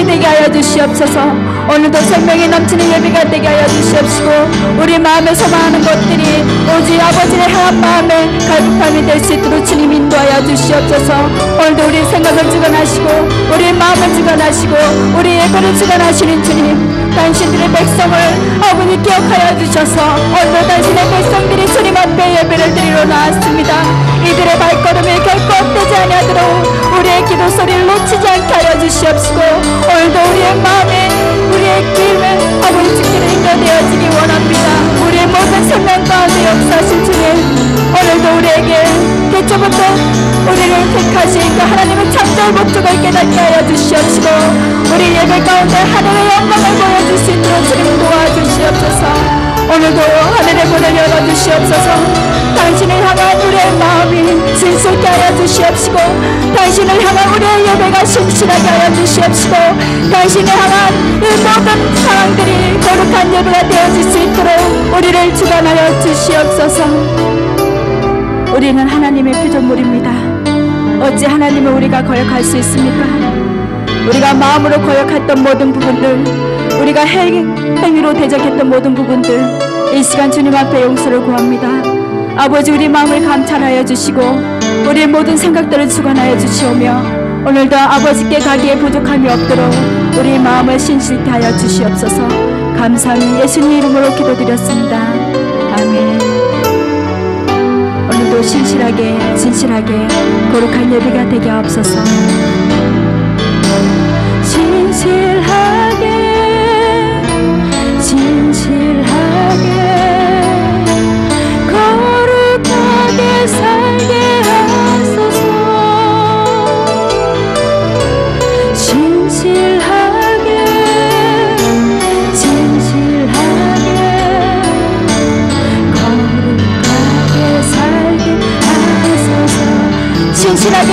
예배 되게 하여 주시옵소서. 오늘도 생명이 넘치는 예배가 되게 하여 주시옵시고 우리 마음에 소망하는 것들이 오직 아버지를 향한 마음의 갈급함이 될 수 있도록 주님 인도하여 주시옵소서. 오늘도 우리 생각을 주관하시고 우리 마음을 주관하시고 우리 예배를 주관하시는 주님, 당신들의 백성을 아버지 기억하여 주셔서 오늘도 당신의 백성들이 주님 앞에 예배를 드리러 나왔습니다. 이들의 발걸음이 결코 헛되지 아니하도록 우리의 기도 소리를 놓치지 않게 하여 주시옵시고 오늘도 우리의 마음에 우리의 기임에 아버지 주께로 인도되어지기 원합니다. 우리의 모든 생명 가운데 역사하신 주님, 오늘도 우리에게 태초부터 우리를 택하신 그 하나님의 창조의 목적을 깨닫게 하여 주시옵시고 우리 예배 가운데 하늘의 영광을 보여줄 수 있도록 주님 도와주시옵소서. 오늘도 하늘의 문을 열어주시옵소서. 당신을 향한 우리의 마음이 진실케 하여 주시옵시고 당신을 향한 우리의 예배가 신실하게 하여 주시옵시고 당신을 향한 이 모든 상황들이 거룩한 예배가 되어질 수 있도록 우리를 주관하여 주시옵소서. 우리는 하나님의 피조물입니다. 어찌 하나님을 우리가 거역할 수 있습니까? 우리가 마음으로 거역했던 모든 부분들, 우리가 행위로 대적했던 모든 부분들, 이 시간 주님 앞에 용서를 구합니다. 아버지, 우리 마음을 감찰하여 주시고 우리의 모든 생각들을 주관하여 주시오며 오늘도 아버지께 가기에 부족함이 없도록 우리 마음을 신실케 하여 주시옵소서. 감사하며 예수님 이름으로 기도드렸습니다. 아멘. 오늘도 신실하게 진실하게 거룩한 예배가 되게 하옵소서. 진실하게 거룩하게 살게 하소서. 진실하게 거룩하게 살게 하소서. 진실하게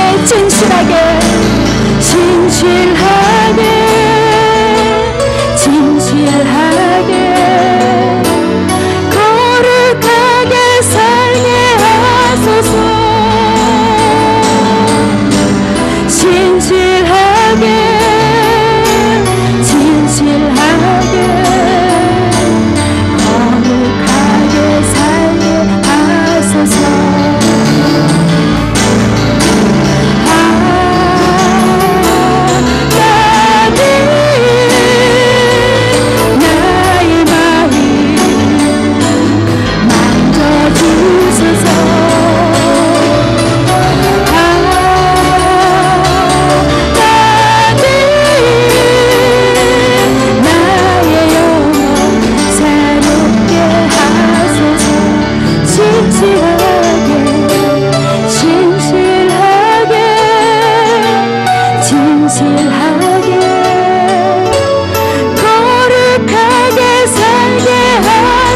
거룩하게 살게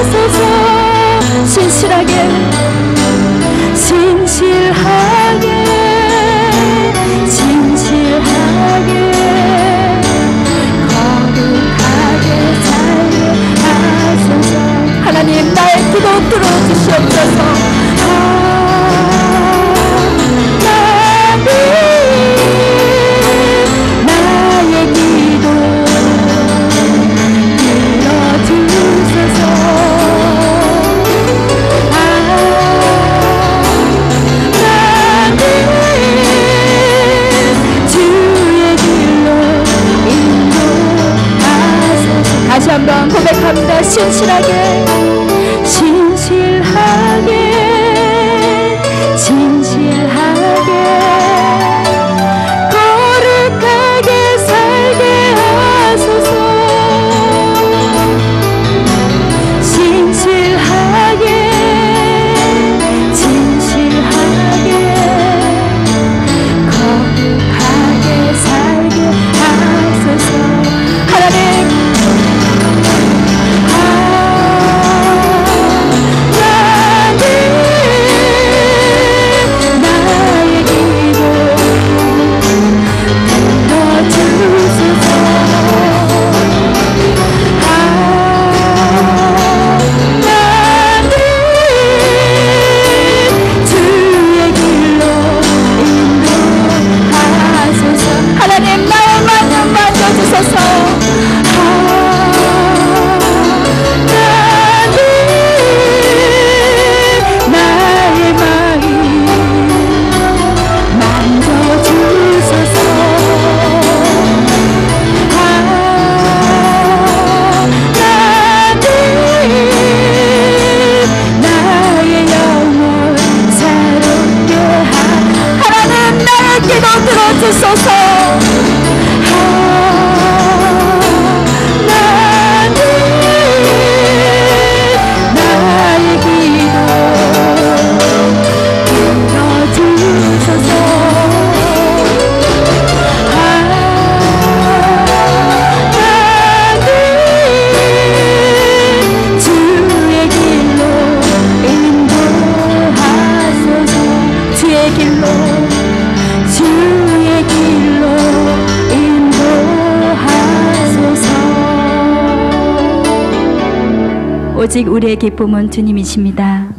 하소서. 진실하게 거룩하게 살게 하소서. 하나님, 나의 기도 들어주시옵소서. 나의 기도 들어주소서. 주의 길로 인도하소서. 다시 한번 고백합니다. 신실하게 거룩하게 살게 하소서. 진실하게 거룩하게 살게 하소서. 하나님, 나는 오직 우리의 기쁨은 주님이십니다.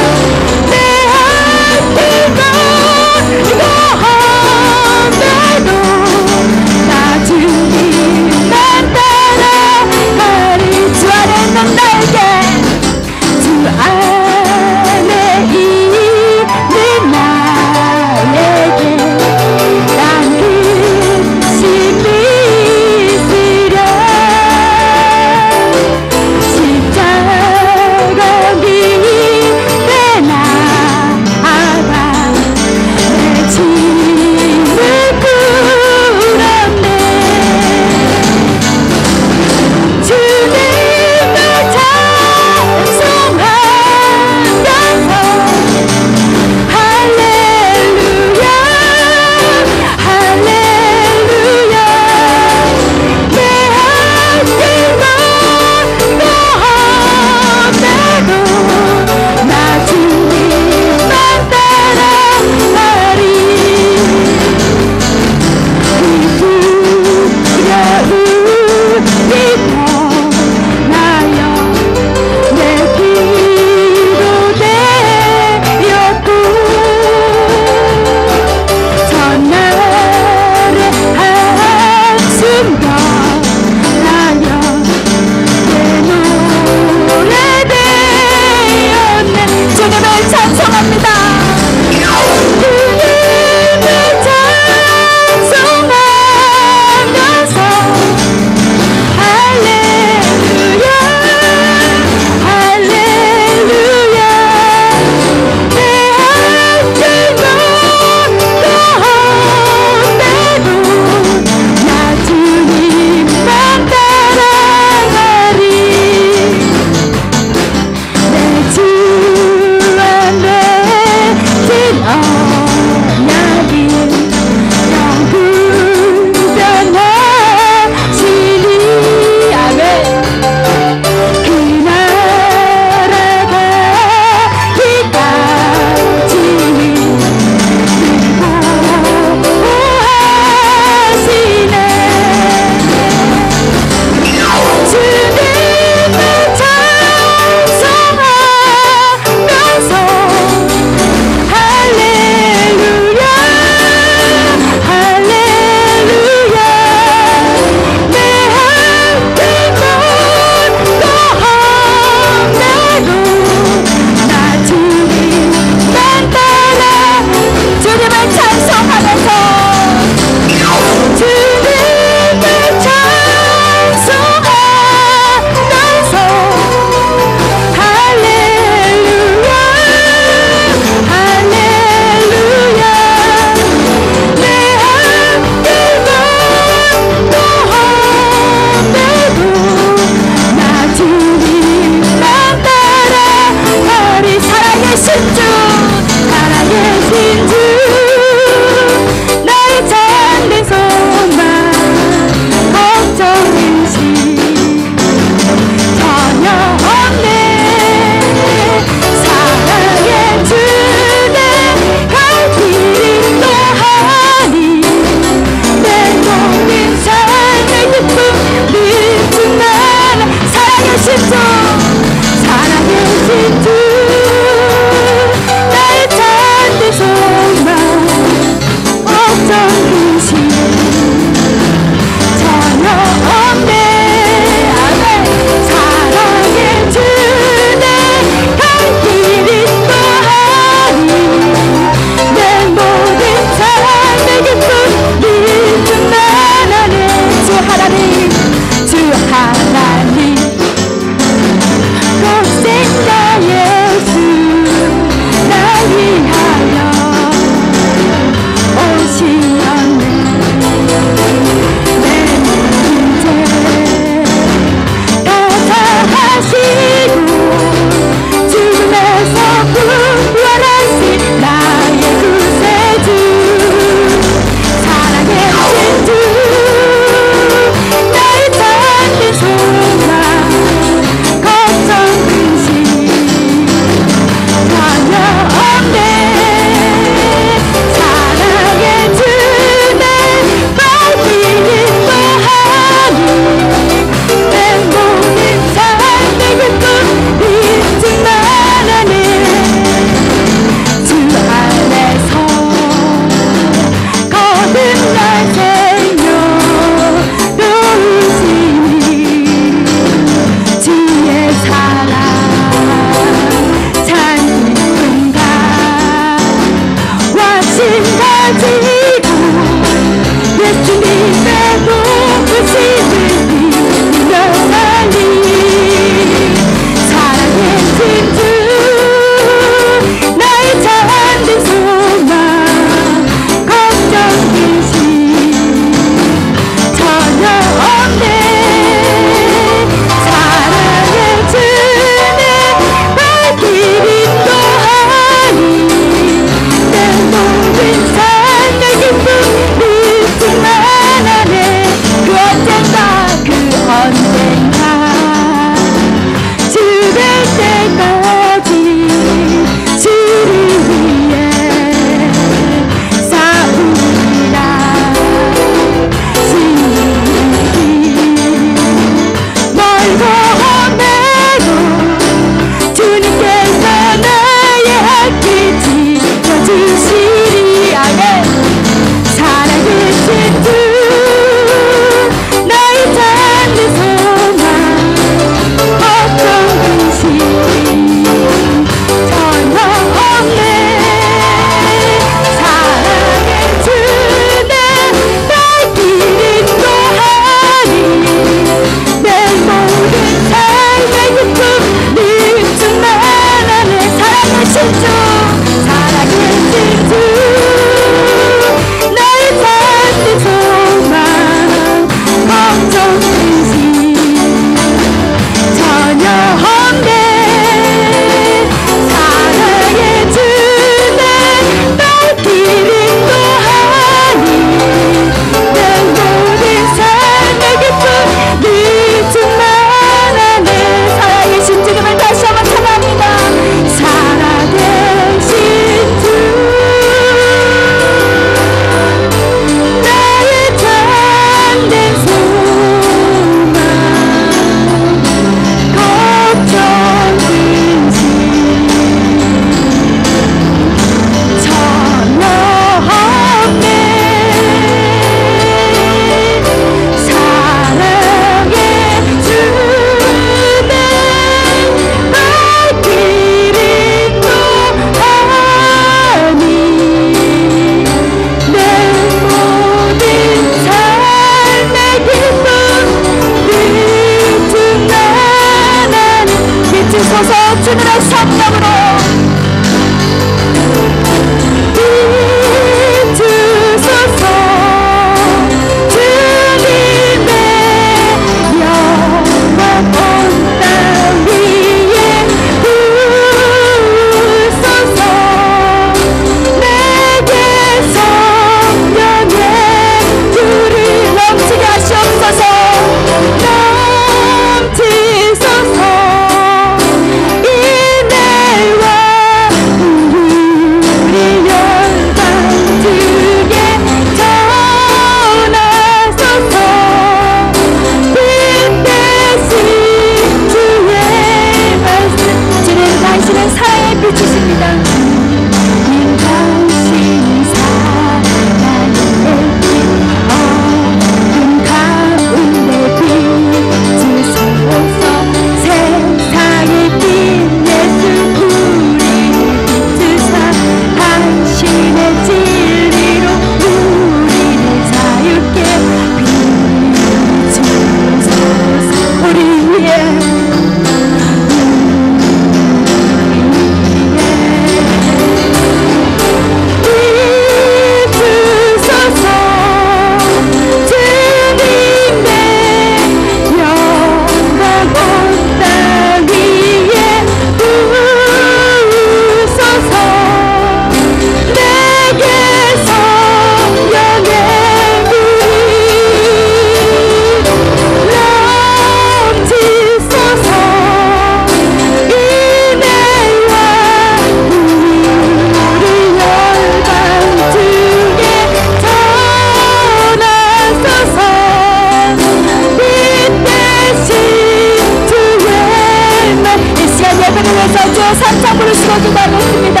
주옵소서 기도하겠습니다.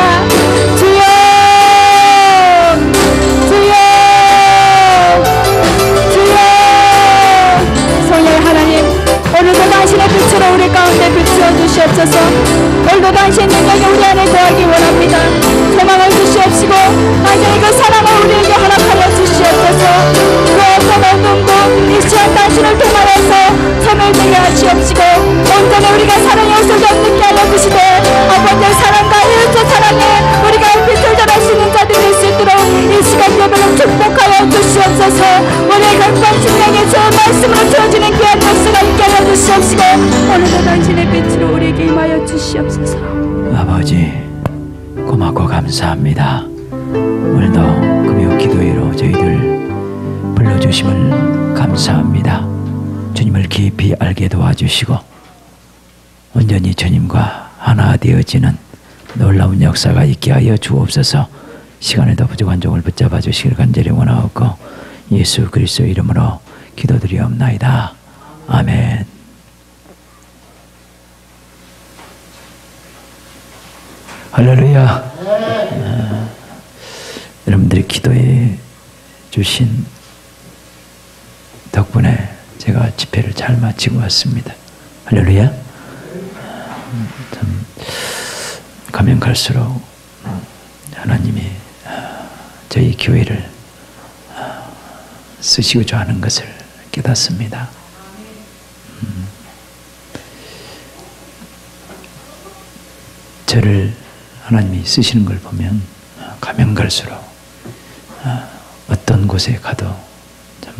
주여, 주여, 주여. 성령의 하나님, 오늘도 당신의 빛으로 우리 가운데 비추어 주시옵소서. 오늘도 당신의 능력이 우리 안에 거하기 원합니다. 소망을 주시옵시고 당신의 그 사랑을 우리에게 허락하여 주시옵소서. 그 어떤 어둠도 이 시간 당신을 통하여서 소멸되게 하시옵시고 온전히 우리가 사랑의 옷을 덧입게 하여 주시되 아버지의 사랑과 이웃의 사랑에 우리가 빛을 전할 수 있는 자들이 될 수 있도록 이 시간 예배를 축복하여 주시옵소서. 우리의 각방 심령에 좋은 말씀으로 채워지는 귀한 역사가 있게 하여 주시옵시고 오늘도 당신의 빛으로 우리에게 임하여 주시옵소서. 아버지 고맙고 감사합니다. 오늘도 금요 기도회로 저희들 불러주심을 감사합니다. 주님을 깊이 알게 도와주시고 온전히 주님과 하나 되어지는 놀라운 역사가 있게 하여 주옵소서. 시간에도 부족한 종을 붙잡아 주시길 간절히 원하옵고 예수 그리스도 이름으로 기도드리옵나이다. 아멘. 할렐루야. 여러분들이 기도해 주신 덕분에 제가 집회를 잘 마치고 왔습니다. 할렐루야. 참 가면 갈수록 하나님이 저희 교회를 쓰시고자 하는 것을 깨닫습니다. 저를 하나님이 쓰시는 걸 보면 가면 갈수록 어떤 곳에 가도 참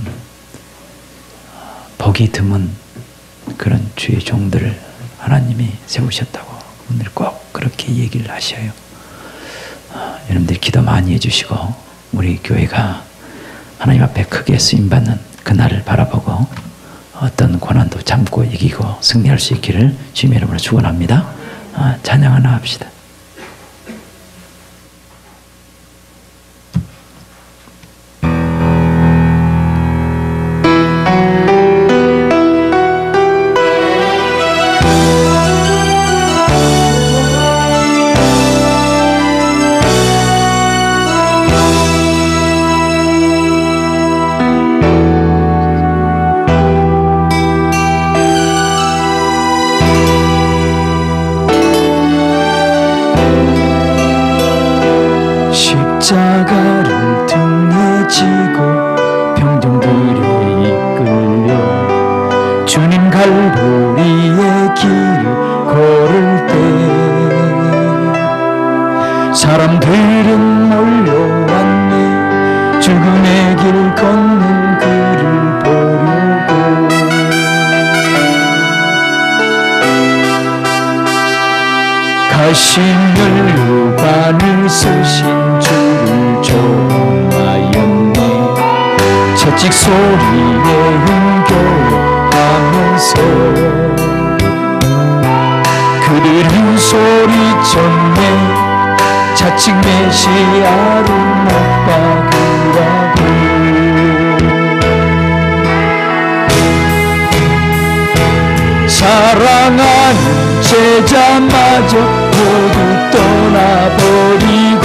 복이 드문 그런 주의 종들을 하나님이 세우셨다고 오늘 꼭 그렇게 얘기를 하셔요. 여러분들 기도 많이 해주시고 우리 교회가 하나님 앞에 크게 쓰임받는 그날을 바라보고 어떤 고난도 참고 이기고 승리할 수 있기를 주님의 이름으로 축원합니다. 찬양 하나 합시다. 십자가를 등에 지고 병정들에 이끌려 주님 갈보리의 길을 걸을 때 사람들은 몰려왔네. 죽음의 길 걷는 그를 보려고. 가시면류관을 쓰신 주를 조롱하였네. 채찍 소리에 흥겨워하면서 그들은 소리쳤네. 자칭 메시아를 못 박으라고. 사랑하는 제자마저 모두 떠나버리고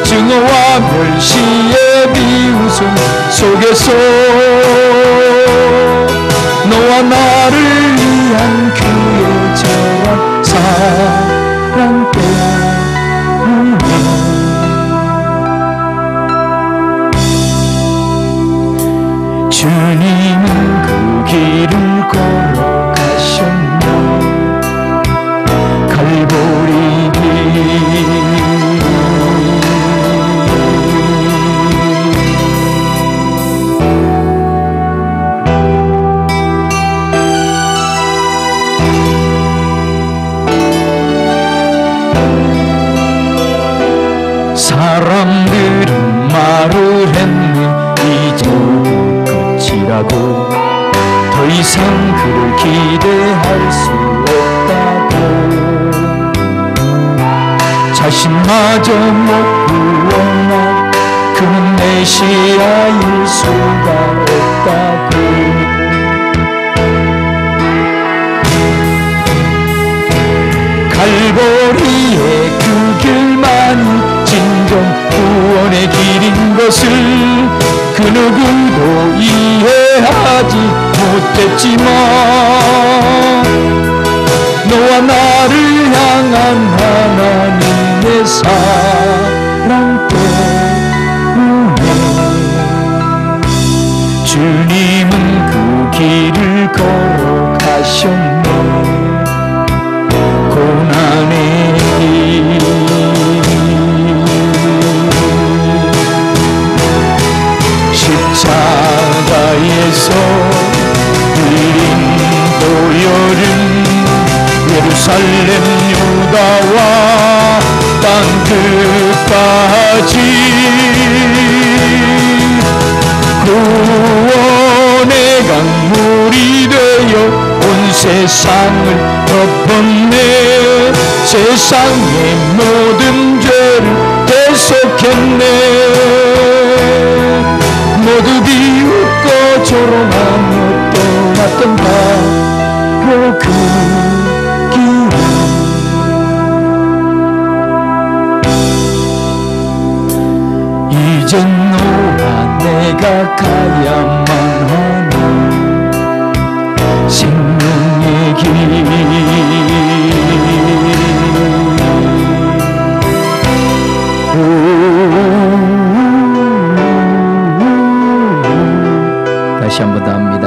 증오와 멸시의 비웃음 속에서 너와 나를 위한 그의 절한 사랑 때문에 주님은 그 길을 걸어가셨네. 갈보리 길. 사람들은 말을 했네. 이제 끝이라고. 더 이상 그를 기대할 수 없다고. 자신마저 못 구원한 그는 메시아일 수가 없다고. 갈보리 갈보리의 그 길만이 진정 구원의 길인 것을 그 누구도 이해하지 못했지만 너와 나를 향한 하나님의 사랑 때문에 주님은 그 길을 걸어가셨네. 고난의 길 십자가에서 흘린 보혈은 예루살렘 유다와 땅끝까지 구원의 강물이 되어 온 세상을 덮었네. 세상의 모든 죄를 대속했네. 모두 비웃고 조롱하며 떠났던 바로 그 이젠 너와 내가 가야만 하는 생명의 길. 다시 한 번 더 합니다.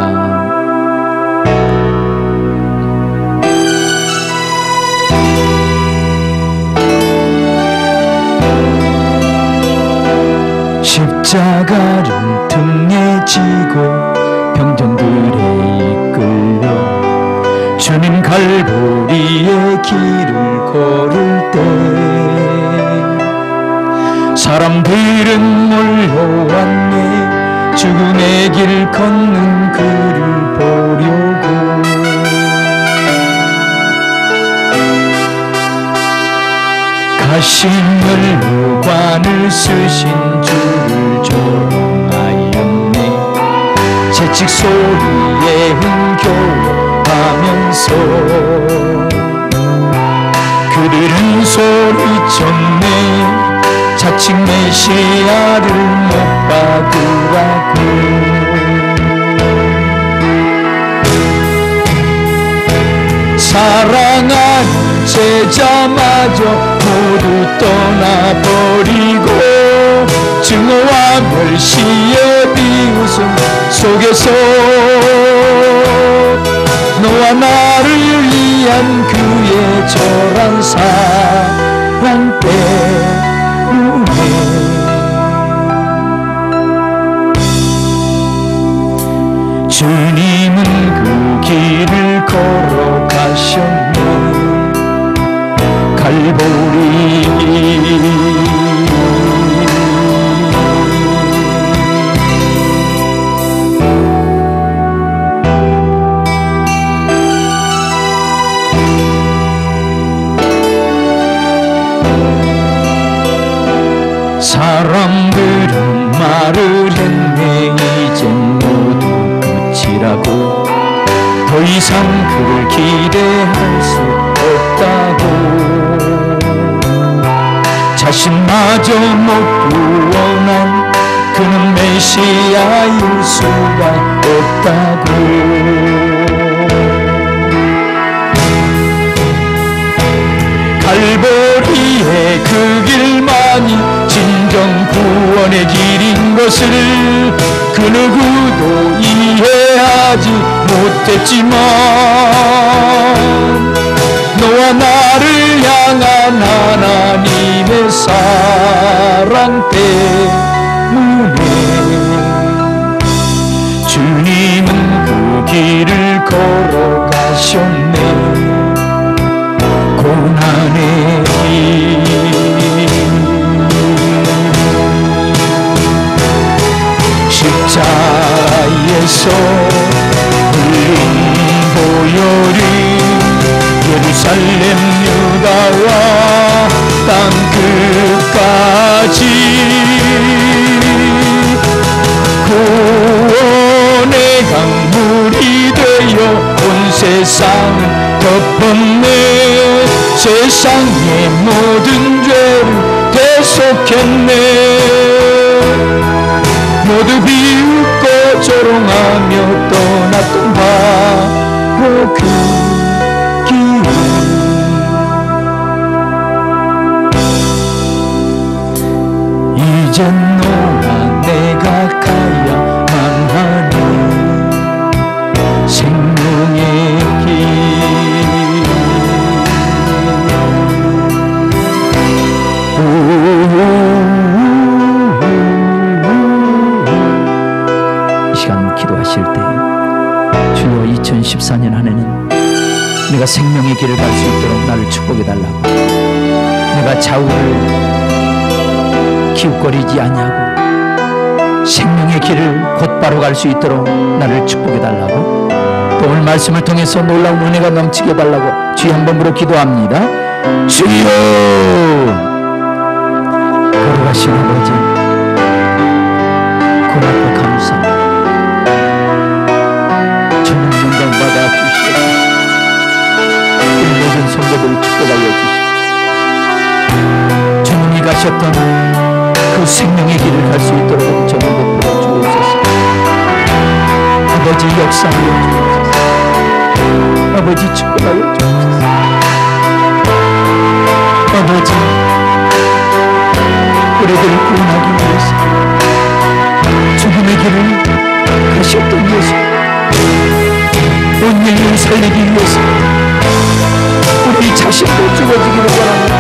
십자가를 등에 지고 병정들에 이끌려 주님 갈보리의 길을 걸을 때 사람들은 몰려왔네. 죽음의 길 걷는 그를 보려고. 가시면류관을 쓰신 주를 조롱하였네. 채찍 소리에 흥겨워하면서 그들은 소리쳤네. 자칭 메시아를 못 박으라고. 사랑하는 제자마저 모두 떠나버리고 증오와 멸시의 비웃음 속에서 너와 나를 위한 그의 절한 사랑 때문에 주님은 그 길을 걸어가셨네. 갈보리 사람들은 말을 했네. 이젠 모두 끝이라고. 더 이상 그를 기대할 수 없다고. 자신마저 못 구원한 그는 메시아일 수가 없다고. 갈보리의 그 길만이 진정 구원의 길인 것을 그 누구도 이해하지 못했지만 너와 나를 향한 하나님의 사랑 때문에 주님은 그 길을 걸어가셨네. 고난의 길 십자가에서 흘린 보혈이 예루살렘 유다와 땅끝까지 구원의 강물이 되어 온 세상을 덮었네. 세상의 모든 죄를 대속했네. 모두 비웃고 조롱하며 떠났던 바로 그 길. 이젠 너와 내가 가야만 하는 생명의 길. 이 시간 기도하실 때 주여 2014년 한 해는 내가 생명의 길을 갈 수 있도록 나를 축복해 달라고, 내가 좌우를 기웃거리지 아니하고 생명의 길을 곧바로 갈 수 있도록 나를 축복해 달라고, 또 오늘 말씀을 통해서 놀라운 은혜가 넘치게 달라고 주여 한 번으로 기도합니다. 주여, 거룩하신 아버지, 고맙고 감사합니다. 주님 영광 받아 주시옵소서. 우리 모든 성도들을 축복하여 주시옵소서. 주님이 가셨던 그 생명의 길을 갈 수 있도록 저는 베풀어 주옵소서. 아버지 역사하여 주옵소서. 아버지 축복하여 주옵소서. 아버지, 우리들을 구원하기 위해서 죽음의 길을 가셨던 예수, 온 인류를 살리기 위해서 우리 자신도 죽어지기를 원합니다.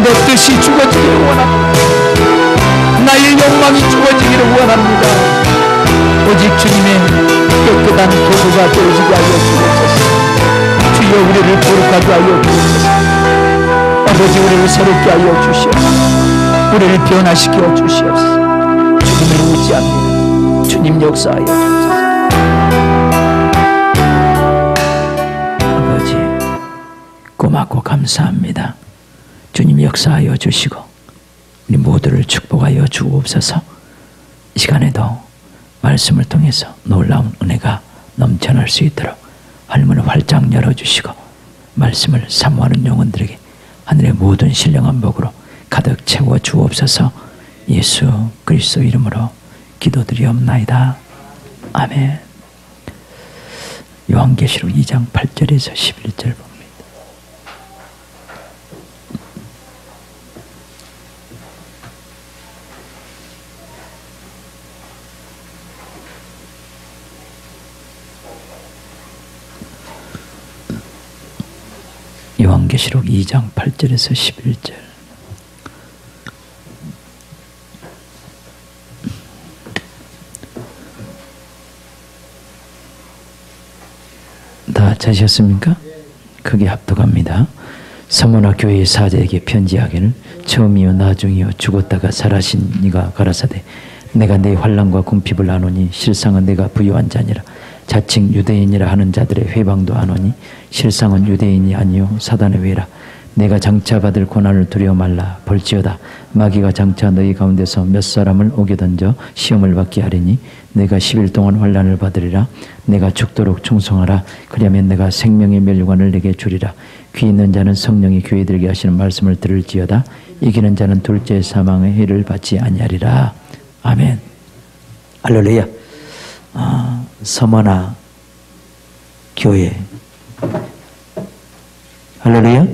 내 뜻이 죽어지기를 원합니다. 나의 욕망이 죽어지기를 원합니다. 오직 주님의 깨끗한 도구가 되어지게 하여 주옵소서. 주여, 우리를 거룩하게 하여 주옵소서. 아버지, 우리를 새롭게 하여 주시옵소서. 우리를 변화시켜 주시옵소서. 주님을 의지합니다. 주님 역사하여 주옵소서. 아버지, 고맙고 감사합니다. 주님 역사하여 주시고 우리 모두를 축복하여 주옵소서. 이 시간에도 말씀을 통해서 놀라운 은혜가 넘쳐날 수 있도록 할문을 활짝 열어주시고 말씀을 사모하는 영혼들에게 하늘의 모든 신령한 복으로 가득 채워 주옵소서. 예수 그리스도 이름으로 기도드리옵나이다. 아멘. 요한계시록 2장 8절에서 11절 봅니다. 요한계시록 2장 8절에서 11절. 다 찾으셨습니까? 크게 합독합니다. 서머나 교회의 사제에게 편지하기를 처음이요 나중이요 죽었다가 살아신 이가 가라사대 내가 내 환난과 궁핍을 아노니 실상은 내가 부유한 자니라. 자칭 유대인이라 하는 자들의 회방도 아노니 실상은 유대인이 아니요 사단의 외라. 내가 장차 받을 고난을 두려워 말라. 볼지어다 마귀가 장차 너희 가운데서 몇 사람을 오게 던져 시험을 받게 하리니 내가 10일 동안 환난을 받으리라. 내가 죽도록 충성하라. 그리하면 내가 생명의 멸류관을 내게 주리라. 귀 있는 자는 성령이 교회들에게 하시는 말씀을 들을지어다. 이기는 자는 둘째 사망의 해를 받지 아니하리라. 아멘. 할렐루야. 서머나 교회. 할렐루야.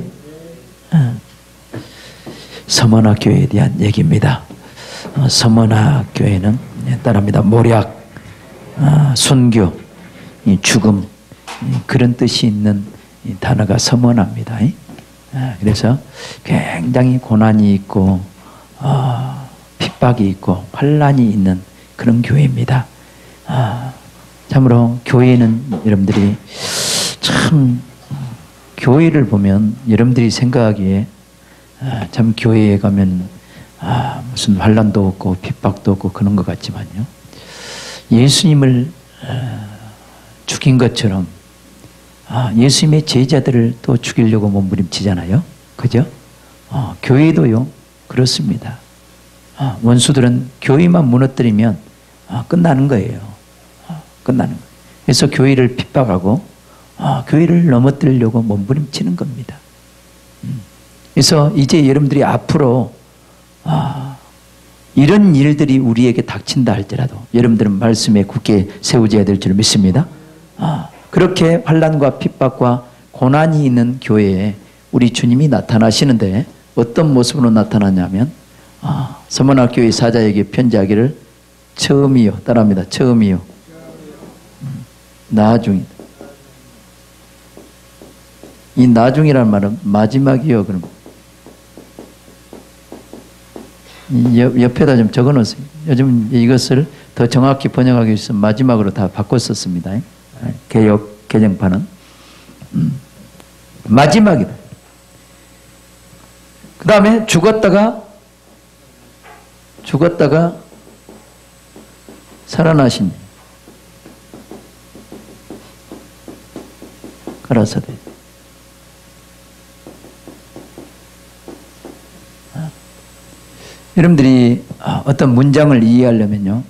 서머나 교회에 대한 얘기입니다. 서머나 교회는 따라합니다. 모략, 순교, 죽음, 그런 뜻이 있는 단어가 서머나입니다. 그래서 굉장히 고난이 있고 핍박이 있고 환난이 있는 그런 교회입니다. 참으로 교회는 여러분들이 참 교회를 보면 여러분들이 생각하기에 참 교회에 가면 무슨 환난도 없고 핍박도 없고 그런 것 같지만요, 예수님을 죽인 것처럼 예수님의 제자들을 또 죽이려고 몸부림치잖아요. 그죠? 교회도요 그렇습니다. 원수들은 교회만 무너뜨리면 끝나는 거예요. 끝나는 거예요. 그래서 교회를 핍박하고 교회를 넘어뜨리려고 몸부림치는 겁니다. 그래서 이제 여러분들이 앞으로 이런 일들이 우리에게 닥친다 할지라도 여러분들은 말씀에 굳게 세워져야 될 줄 믿습니다. 그렇게 환난과 핍박과 고난이 있는 교회에 우리 주님이 나타나시는데 어떤 모습으로 나타나냐면 서문학교의 사자에게 편지하기를 처음이요, 따라합니다. 처음이요, 나중이다. 이 나중이라는 말은 마지막이요. 그럼 옆에다 좀 적어놓으세요. 요즘 이것을 더 정확히 번역하기 위해서 마지막으로 다 바꿨었습니다. 개역 개정판은 마지막이다. 그 다음에 죽었다가 살아나신 가라사대. 여러분들이 어떤 문장을 이해하려면요,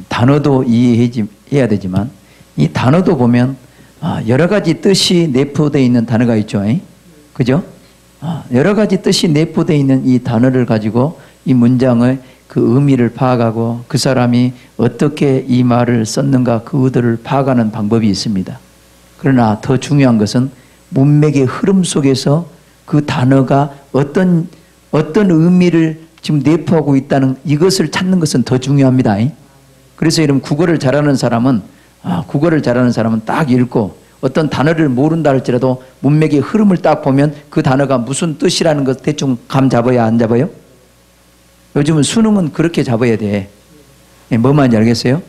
단어도 이해해야 되지만 이 단어도 보면 여러 가지 뜻이 내포되어 있는 단어가 있죠. 그죠? 여러 가지 뜻이 내포되어 있는 이 단어를 가지고 이 문장의 그 의미를 파악하고 그 사람이 어떻게 이 말을 썼는가 그 의도를 파악하는 방법이 있습니다. 그러나 더 중요한 것은 문맥의 흐름 속에서 그 단어가 어떤 의미를 지금 내포하고 있다는 이것을 찾는 것은 더 중요합니다. 그래서 여러분 국어를 잘하는 사람은 딱 읽고 어떤 단어를 모른다 할지라도 문맥의 흐름을 딱 보면 그 단어가 무슨 뜻이라는 것 대충 감 잡아야 안 잡아요? 요즘은 수능은 그렇게 잡아야 돼. 뭐 말인지 알겠어요?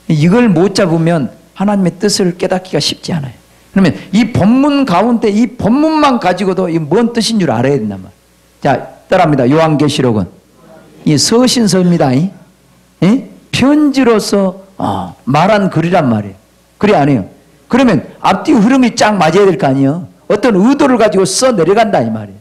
이걸 못 잡으면 하나님의 뜻을 깨닫기가 쉽지 않아요. 그러면 이 본문 가운데 이 본문만 가지고도 이 뭔 뜻인 줄 알아야 된단 말이에요. 자, 따라합니다. 요한계시록은 이 서신서입니다. 편지로서 말한 글이란 말이에요. 그래 안 해요? 그러면 앞뒤 흐름이 쫙 맞아야 될 거 아니에요? 어떤 의도를 가지고 써 내려간다 이 말이에요.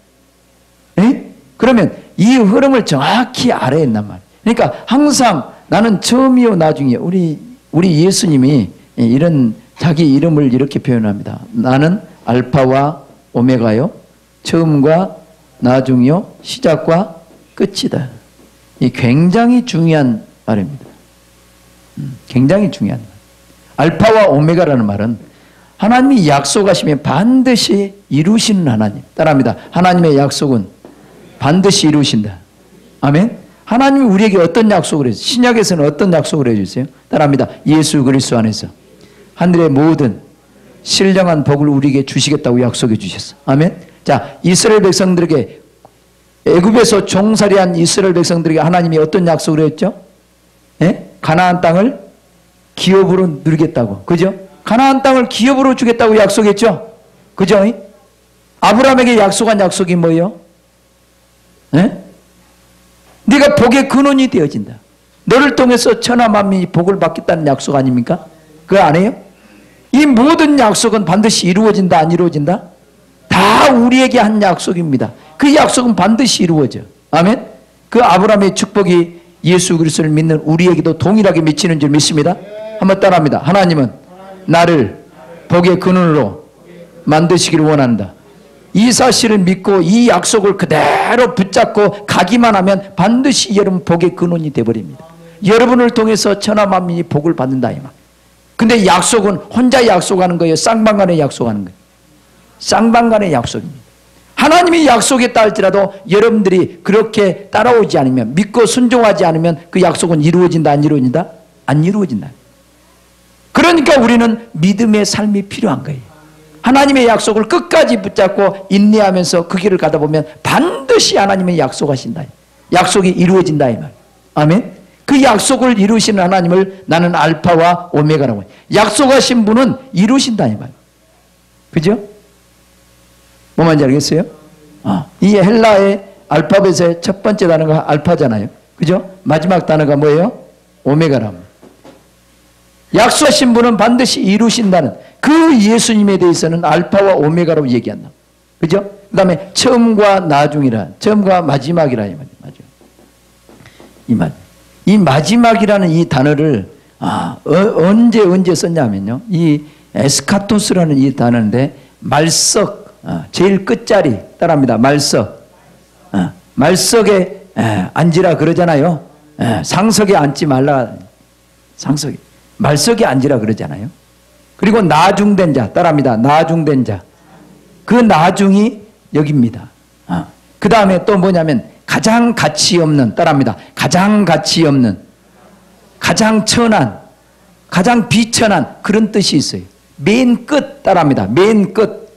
그러면 이 흐름을 정확히 알아야 된단 말이에요. 그러니까 항상 나는 처음이요 나중이요. 우리 예수님이 이런 자기 이름을 이렇게 표현합니다. 나는 알파와 오메가요, 처음과 나중이요, 시작과 끝이다. 이 굉장히 중요한 말입니다. 굉장히 중요한 말. 알파와 오메가라는 말은 하나님이 약속하시면 반드시 이루시는 하나님. 따라합니다. 하나님의 약속은 반드시 이루신다. 아멘. 하나님이 우리에게 어떤 약속을 해주세요? 신약에서는 어떤 약속을 해주세요? 따라합니다. 예수 그리스도 안에서 하늘의 모든 신령한 복을 우리에게 주시겠다고 약속해 주셨어. 아멘. 자, 이스라엘 백성들에게 애굽에서 종살이한 이스라엘 백성들에게 하나님이 어떤 약속을 했죠? 가나안 땅을 기업으로 누리겠다고. 그죠? 가나안 땅을 기업으로 주겠다고 약속했죠? 그죠? 아브라함에게 약속한 약속이 뭐예요? 네가 복의 근원이 되어진다. 너를 통해서 천하 만민이 복을 받겠다는 약속 아닙니까? 그거 안 해요? 이 모든 약속은 반드시 이루어진다, 안 이루어진다? 다 우리에게 한 약속입니다. 그 약속은 반드시 이루어져. 아멘? 그 아브라함의 축복이 예수 그리스도를 믿는 우리에게도 동일하게 미치는 줄 믿습니다. 한번 따라합니다. 하나님은 나를 복의 근원으로 만드시기를 원한다. 이 사실을 믿고 이 약속을 그대로 붙잡고 가기만 하면 반드시 여러분 복의 근원이 되어버립니다. 여러분을 통해서 천하 만민이 복을 받는다 이 말. 근데 약속은 혼자 약속하는 거예요? 쌍방간에 약속하는 거예요? 쌍방간의 약속입니다. 하나님이 약속했다 할지라도 여러분들이 그렇게 따라오지 않으면, 믿고 순종하지 않으면 그 약속은 이루어진다, 안 이루어진다? 안 이루어진다. 그러니까 우리는 믿음의 삶이 필요한 거예요. 하나님의 약속을 끝까지 붙잡고 인내하면서 그 길을 가다 보면 반드시 하나님이 약속하신다. 약속이 이루어진다 이 말. 아멘. 그 약속을 이루시는 하나님을 나는 알파와 오메가라고 해요. 약속하신 분은 이루신다 이 말. 그죠? 뭐 말인지 알겠어요? 이 헬라의 알파벳의 첫 번째 단어가 알파잖아요. 그죠? 마지막 단어가 뭐예요? 오메가랍니다. 약속하신 분은 반드시 이루신다는 그 예수님에 대해서는 알파와 오메가라고 얘기한다. 그죠? 그 다음에 처음과 나중이라, 처음과 마지막이라 이 말이에요. 이 마지막이라는 이 단어를 언제 썼냐면요. 이 에스카토스라는 이 단어인데 말석, 제일 끝자리 따라합니다. 말석. 말석에 앉으라 그러잖아요. 상석에 앉지 말라. 상석에. 말석에 앉으라 그러잖아요. 그리고 나중된 자 따라합니다. 나중된 자. 그 나중이 여기입니다. 그 다음에 또 뭐냐면 가장 가치 없는 따라합니다. 가장 가치 없는, 가장 천한, 가장 비천한 그런 뜻이 있어요. 맨 끝 따라합니다. 맨 끝.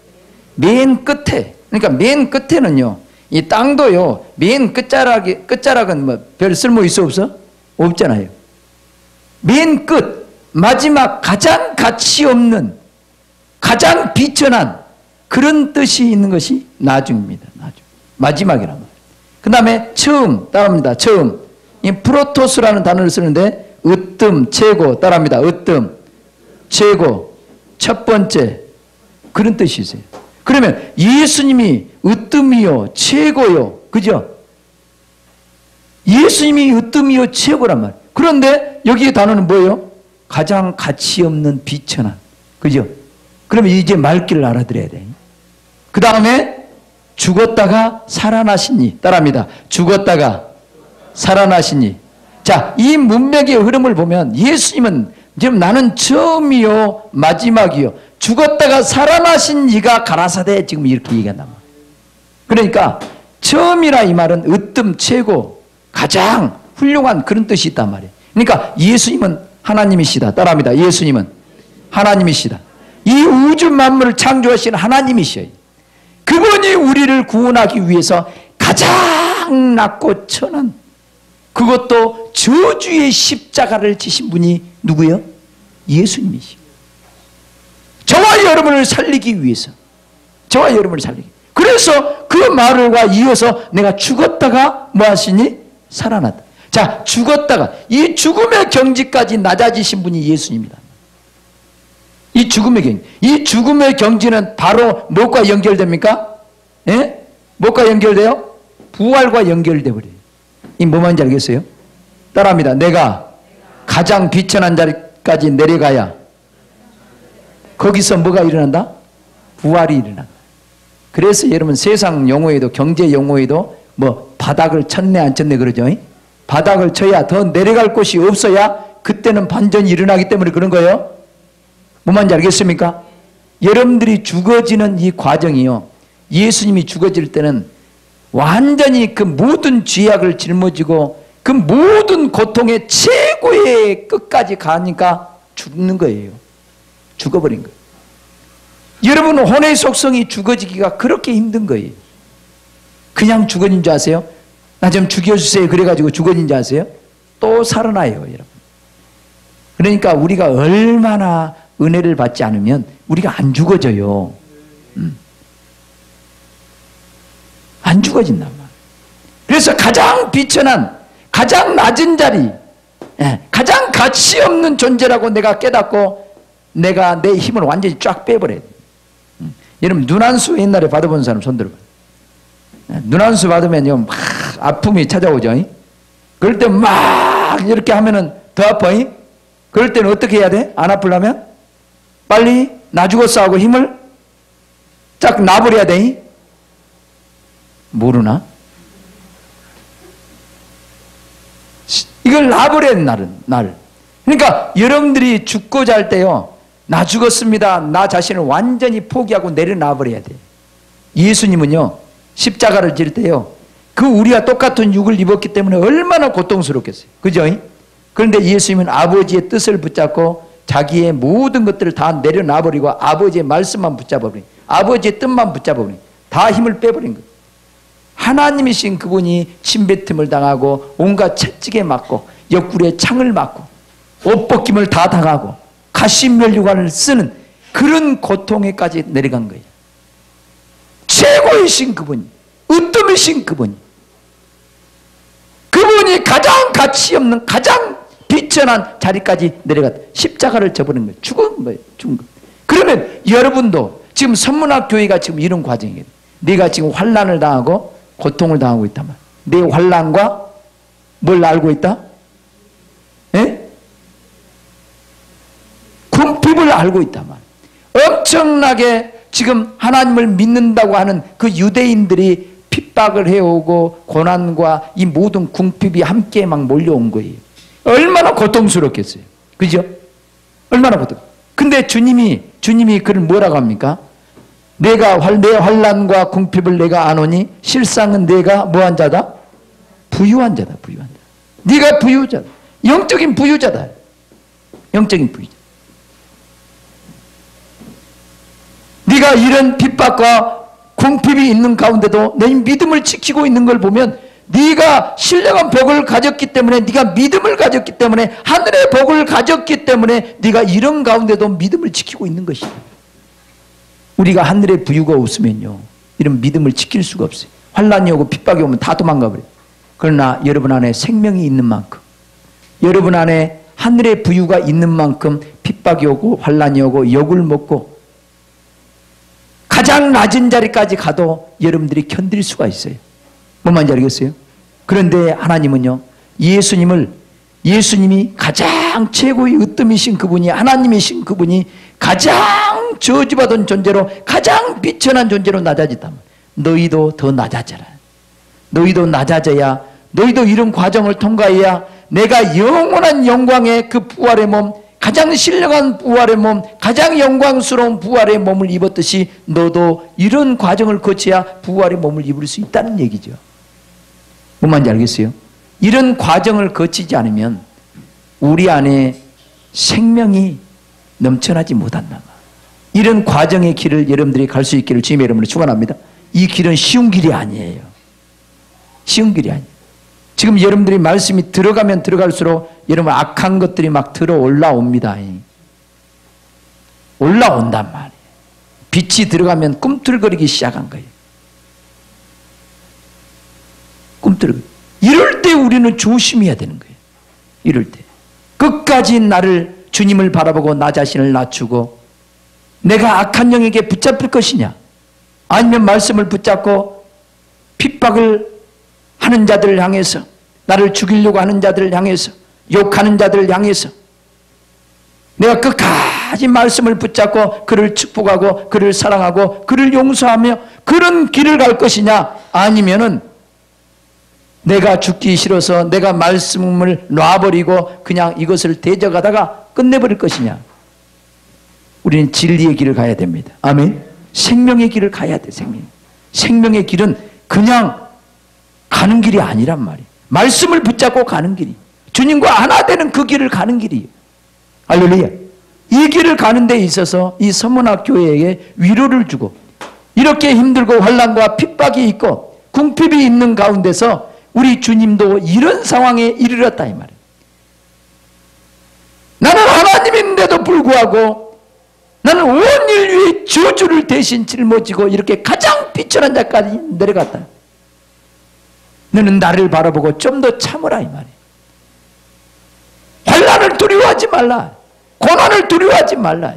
맨 끝에. 그러니까 맨 끝에는요. 이 땅도요. 맨 끝자락은 뭐 별 쓸모 있어 없어? 없잖아요. 맨 끝. 마지막 가장 가치 없는, 가장 비천한 그런 뜻이 있는 것이 나중입니다. 나중. 마지막이란 말이에요. 그 다음에 처음 따라합니다. 처음. 이 프로토스라는 단어를 쓰는데 으뜸, 최고 따라합니다. 으뜸, 최고, 첫 번째 그런 뜻이 있어요. 그러면 예수님이 으뜸이요 최고요. 그죠? 예수님이 으뜸이요 최고란 말이에요. 그런데 여기에 단어는 뭐예요? 가장 가치 없는 비천한. 그죠? 그러면 이제 말귀를 알아들어야 돼. 그 다음에 죽었다가 살아나시니 따라합니다. 죽었다가 살아나시니. 자, 이 문맥의 흐름을 보면 예수님은 지금 나는 처음이요 마지막이요 죽었다가 살아나신 이가 가라사대 지금 이렇게 얘기한단 말이에요. 그러니까 처음이라 이 말은 으뜸 최고 가장 훌륭한 그런 뜻이 있단 말이에요. 그러니까 예수님은 하나님이시다. 따라합니다. 예수님은 하나님이시다. 이 우주 만물을 창조하신 하나님이셔요. 그분이 우리를 구원하기 위해서 가장 낮고 천한, 그것도 저주의 십자가를 지신 분이 누구요? 예수님이시오. 저와 여러분을 살리기 위해서, 저와 여러분을 살리기. 그래서 그 말과 이어서 내가 죽었다가 뭐 하시니? 살아났다. 자, 죽었다가 이 죽음의 경지까지 낮아지신 분이 예수님이다. 이 죽음의 경지. 이 죽음의 경지는 바로 무엇과 연결됩니까? 예? 무엇과 연결돼요? 부활과 연결돼 버려요. 이 뭐 말인지 알겠어요? 따라합니다. 내가 가장 비천한 자리까지 내려가야 거기서 뭐가 일어난다? 부활이 일어난다. 그래서 여러분 세상 용어에도, 경제 용어에도 뭐 바닥을 쳤네 안 쳤네 그러죠. 바닥을 쳐야 더 내려갈 곳이 없어야 그때는 반전이 일어나기 때문에 그런 거예요. 뭐 말인지 알겠습니까? 여러분들이 죽어지는 이 과정이요, 예수님이 죽어질 때는 완전히 그 모든 죄악을 짊어지고 그 모든 고통의 최고의 끝까지 가니까 죽는 거예요. 죽어버린 거예요. 여러분 혼의 속성이 죽어지기가 그렇게 힘든 거예요. 그냥 죽어진 줄 아세요? 나 좀 죽여주세요 그래가지고 죽어진 줄 아세요? 또 살아나요 여러분. 그러니까 우리가 얼마나 은혜를 받지 않으면 우리가 안 죽어져요. 안 죽어진단 말이에요. 그래서 가장 비천한, 가장 낮은 자리, 가장 가치 없는 존재라고 내가 깨닫고 내가 내 힘을 완전히 쫙 빼버려야 돼요. 여러분 눈안수 옛날에 받아본 사람 손 들어봐요. 눈안수 받으면요 막 아픔이 찾아오죠. 그럴 때 막 이렇게 하면은 더 아파. 그럴 때는 어떻게 해야 돼? 안 아프려면 빨리 나 죽었어 하고 힘을 쫙 놔버려야 돼. 모르나? 이걸 놔버려야 돼, 나를. 그러니까 여러분들이 죽고자 할 때요, 나 죽었습니다. 나 자신을 완전히 포기하고 내려놔버려야 돼. 예수님은요, 십자가를 질 때요, 그 우리와 똑같은 육을 입었기 때문에 얼마나 고통스럽겠어요. 그죠? 그런데 예수님은 아버지의 뜻을 붙잡고 자기의 모든 것들을 다 내려놔버리고 아버지의 말씀만 붙잡아버린, 아버지의 뜻만 붙잡아버린, 다 힘을 빼버린 거예요. 하나님이신 그분이 침뱉음을 당하고 온갖 채찍에 맞고 옆구리에 창을 맞고 옷 벗김을 다 당하고 가시면류관을 쓰는 그런 고통에까지 내려간 거예요. 최고이신 그분이, 으뜸이신 그분이, 그분이 가장 가치 없는 가장 비천한 자리까지 내려갔다. 십자가를 져버린 거예요. 죽은 거예요. 죽은 거예요. 그러면 여러분도 지금 선문학 교회가 지금 이런 과정이에요. 네가 지금 환난을 당하고 고통을 당하고 있단 말이야. 내 환난과 뭘 알고 있다? 예? 궁핍을 알고 있단 말이야. 엄청나게 지금 하나님을 믿는다고 하는 그 유대인들이 핍박을 해오고 고난과 이 모든 궁핍이 함께 막 몰려온 거예요. 얼마나 고통스럽겠어요. 그죠? 얼마나 고통. 근데 주님이 그를 뭐라고 합니까? 내 환난과 궁핍을 내가 아노니 실상은 내가 뭐한 자다? 부유한 자다. 부유한 자. 네가 부유자다. 영적인 부유자다. 영적인 부유자. 네가 이런 핍박과 궁핍이 있는 가운데도 내 믿음을 지키고 있는 걸 보면 네가 신령한 복을 가졌기 때문에, 네가 믿음을 가졌기 때문에, 하늘의 복을 가졌기 때문에 네가 이런 가운데도 믿음을 지키고 있는 것이다. 우리가 하늘의 부유가 없으면요, 이런 믿음을 지킬 수가 없어요. 환난이 오고 핍박이 오면 다 도망가 버려요. 그러나 여러분 안에 생명이 있는 만큼, 여러분 안에 하늘의 부유가 있는 만큼 핍박이 오고 환난이 오고 욕을 먹고 가장 낮은 자리까지 가도 여러분들이 견딜 수가 있어요. 뭔 말인지 알겠어요? 그런데 하나님은요, 예수님이 가장 최고의 으뜸이신 그분이, 하나님이신 그분이 가장 저주받은 존재로, 가장 비천한 존재로 낮아졌다. 너희도 더 낮아져라. 너희도 낮아져야, 너희도 이런 과정을 통과해야 내가 영원한 영광의 그 부활의 몸, 가장 신령한 부활의 몸, 가장 영광스러운 부활의 몸을 입었듯이 너도 이런 과정을 거쳐야 부활의 몸을 입을 수 있다는 얘기죠. 뭔 말인지 알겠어요? 이런 과정을 거치지 않으면 우리 안에 생명이 넘쳐나지 못한다. 이런 과정의 길을 여러분들이 갈 수 있기를 주님의 이름으로 축원합니다. 이 길은 쉬운 길이 아니에요. 쉬운 길이 아니에요. 지금 여러분들이 말씀이 들어가면 들어갈수록 여러분 악한 것들이 막 들어 올라옵니다. 올라온단 말이에요. 빛이 들어가면 꿈틀거리기 시작한 거예요. 꿈틀거리기. 이럴 때 우리는 조심해야 되는 거예요. 이럴 때. 끝까지 나를, 주님을 바라보고 나 자신을 낮추고 내가 악한 영에게 붙잡힐 것이냐, 아니면 말씀을 붙잡고 핍박을 하는 자들을 향해서, 나를 죽이려고 하는 자들을 향해서, 욕하는 자들을 향해서 내가 끝까지 말씀을 붙잡고 그를 축복하고 그를 사랑하고 그를 용서하며 그런 길을 갈 것이냐, 아니면은 내가 죽기 싫어서 내가 말씀을 놔버리고 그냥 이것을 대적하다가 끝내버릴 것이냐. 우리는 진리의 길을 가야 됩니다. 아멘. 생명의 길을 가야 돼. 생명의 길은 그냥 가는 길이 아니란 말이에요. 말씀을 붙잡고 가는 길이, 주님과 하나 되는 그 길을 가는 길이에요. 할렐루야. 이 길을 가는 데 있어서 이 서문학 교회에게 위로를 주고, 이렇게 힘들고 환난과 핍박이 있고 궁핍이 있는 가운데서 우리 주님도 이런 상황에 이르렀다 이 말이에요. 나는 하나님인데도 불구하고 나는 온 인류의 저주를 대신 짊어지고 이렇게 가장 비천한 자까지 내려갔다. 너는 나를 바라보고 좀 더 참으라 이 말이에요. 환난을 두려워하지 말라. 고난을 두려워하지 말라.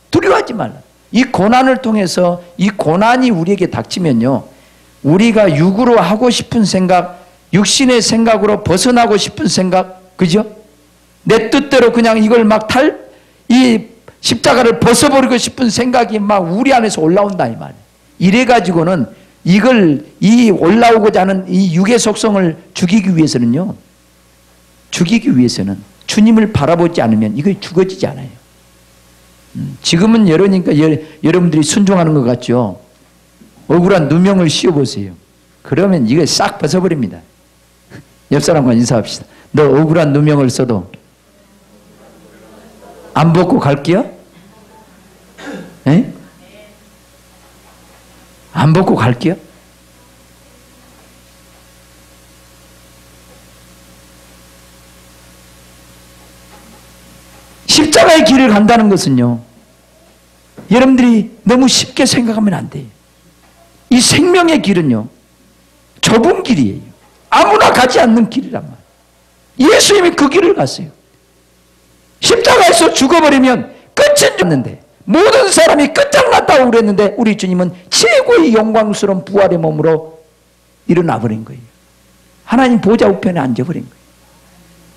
두려워하지 말라. 이 고난을 통해서, 이 고난이 우리에게 닥치면요, 우리가 육으로 하고 싶은 생각, 육신의 생각으로 벗어나고 싶은 생각, 그죠? 내 뜻대로 그냥 이걸 막 이 십자가를 벗어버리고 싶은 생각이 막 우리 안에서 올라온다 이 말이에요. 이래가지고는 이 올라오고자 하는 이 육의 속성을 죽이기 위해서는 주님을 바라보지 않으면 이거 죽어지지 않아요. 지금은 여러분들이 순종하는 것 같죠? 억울한 누명을 씌워보세요. 그러면 이거 싹 벗어버립니다. 옆 사람과 인사합시다. 너 억울한 누명을 써도 안 벗고 갈게요? 에? 안 벗고 갈게요? 십자가의 길을 간다는 것은요, 여러분들이 너무 쉽게 생각하면 안 돼요. 이 생명의 길은요, 좁은 길이에요. 아무나 가지 않는 길이란 말이에요. 예수님이 그 길을 갔어요. 십자가에서 죽어버리면 끝은 없는데, 모든 사람이 끝장났다고 그랬는데 우리 주님은 최고의 영광스러운 부활의 몸으로 일어나 버린 거예요. 하나님 보좌 우편에 앉아버린 거예요.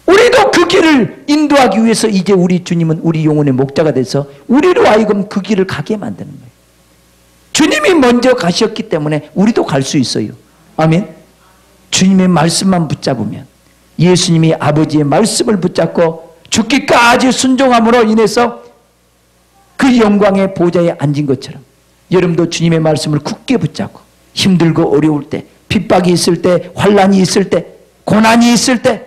우리도 그 길을 인도하기 위해서 이제 우리 주님은 우리 영혼의 목자가 돼서 우리로 하여금 그 길을 가게 만드는 거예요. 주님이 먼저 가셨기 때문에 우리도 갈 수 있어요. 아멘. 주님의 말씀만 붙잡으면, 예수님이 아버지의 말씀을 붙잡고 죽기까지 순종함으로 인해서 그 영광의 보좌에 앉은 것처럼 여러분도 주님의 말씀을 굳게 붙잡고 힘들고 어려울 때, 핍박이 있을 때, 환난이 있을 때, 고난이 있을 때,